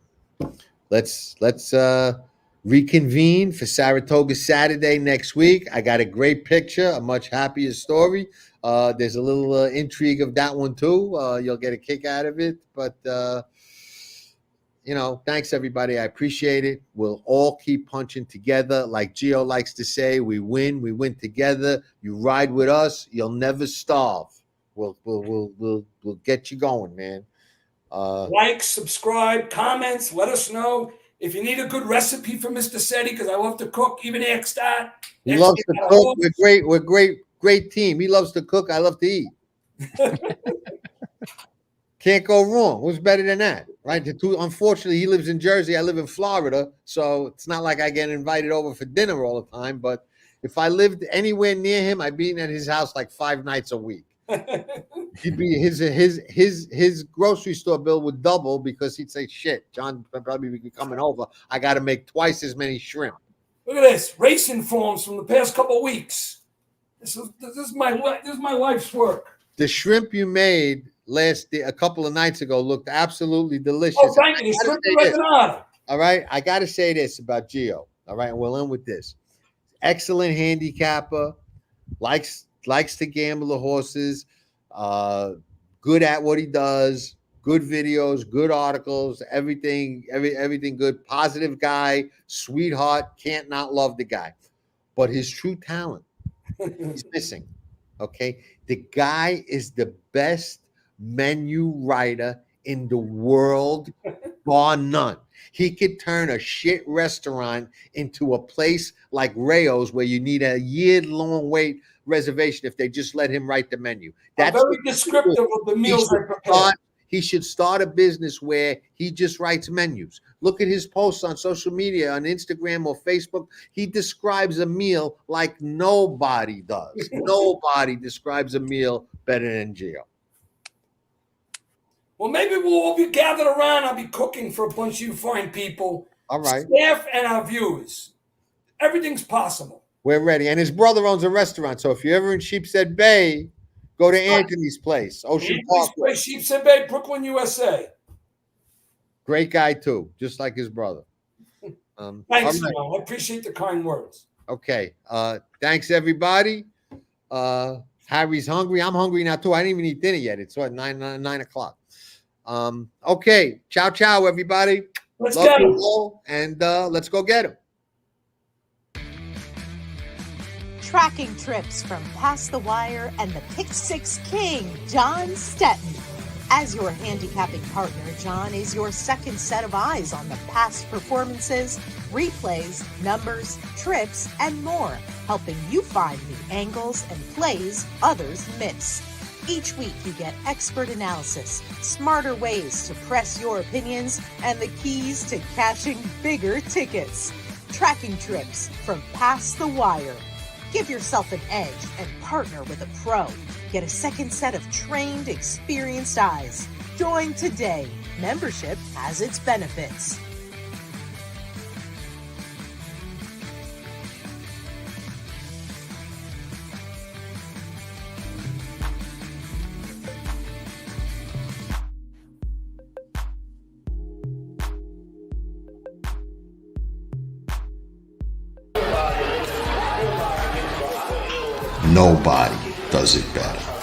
let's reconvene for Saratoga Saturday next week. I got a great picture, a much happier story. There's a little intrigue of that one too. You'll get a kick out of it. But thanks everybody. I appreciate it. We'll all keep punching together. Like Gio likes to say, we win together. You ride with us, you'll never starve. We'll get you going, man. Like, subscribe, comments, let us know. If you need a good recipe for Mr. Setti, because I love to cook, even ask that. He loves to cook. We're great team. He loves to cook. I love to eat. Can't go wrong. What's better than that, right? Unfortunately, he lives in Jersey. I live in Florida, so it's not like I get invited over for dinner all the time. But if I lived anywhere near him, I'd be at his house like 5 nights a week. He'd be his grocery store bill would double, because he'd say, "Shit, John probably be coming over. I got to make twice as many shrimp." Look at this racing forms from the past couple of weeks. This is my life's work. The shrimp you made a couple of nights ago looked absolutely delicious. Oh, thank you. All right, I got to say this about Gio. All right, and we'll end with this. Excellent handicapper, likes to gamble the horses, good at what he does, good videos, good articles, everything good, positive guy, sweetheart, can't not love the guy. But his true talent, he's missing. Okay, the guy is the best menu writer in the world, bar none. He could turn a shit restaurant into a place like Rayo's, where you need a year-long wait reservation if they just let him write the menu. That's very descriptive of the meals I prepare. He should start a business where he just writes menus. Look at his posts on social media, on Instagram or Facebook. He describes a meal like nobody does. Nobody describes a meal better than Gio. Well, maybe we'll all be gathered around. I'll be cooking for a bunch of you fine people. All right. Staff and our viewers. Everything's possible. We're ready. And his brother owns a restaurant. So if you're ever in Sheepshead Bay, go to Anthony's Place, Ocean Park. Sheepshead Bay, Brooklyn, USA. Great guy, too, just like his brother. Thanks, right. I appreciate the kind words. Okay. Thanks, everybody. Harry's hungry. I'm hungry now, too. I didn't even eat dinner yet. It's what, 9 o'clock. Okay. Ciao, everybody. Let's get him. And let's go get him. Tracking trips from Past the Wire and the Pick Six King, John Stetton. As your handicapping partner, John is your second set of eyes on the past performances, replays, numbers, trips, and more, helping you find the angles and plays others miss. Each week you get expert analysis, smarter ways to press your opinions, and the keys to cashing bigger tickets. Tracking trips from Past the Wire. Give yourself an edge and partner with a pro. Get a second set of trained, experienced eyes. Join today. Membership has its benefits. Nobody does it better.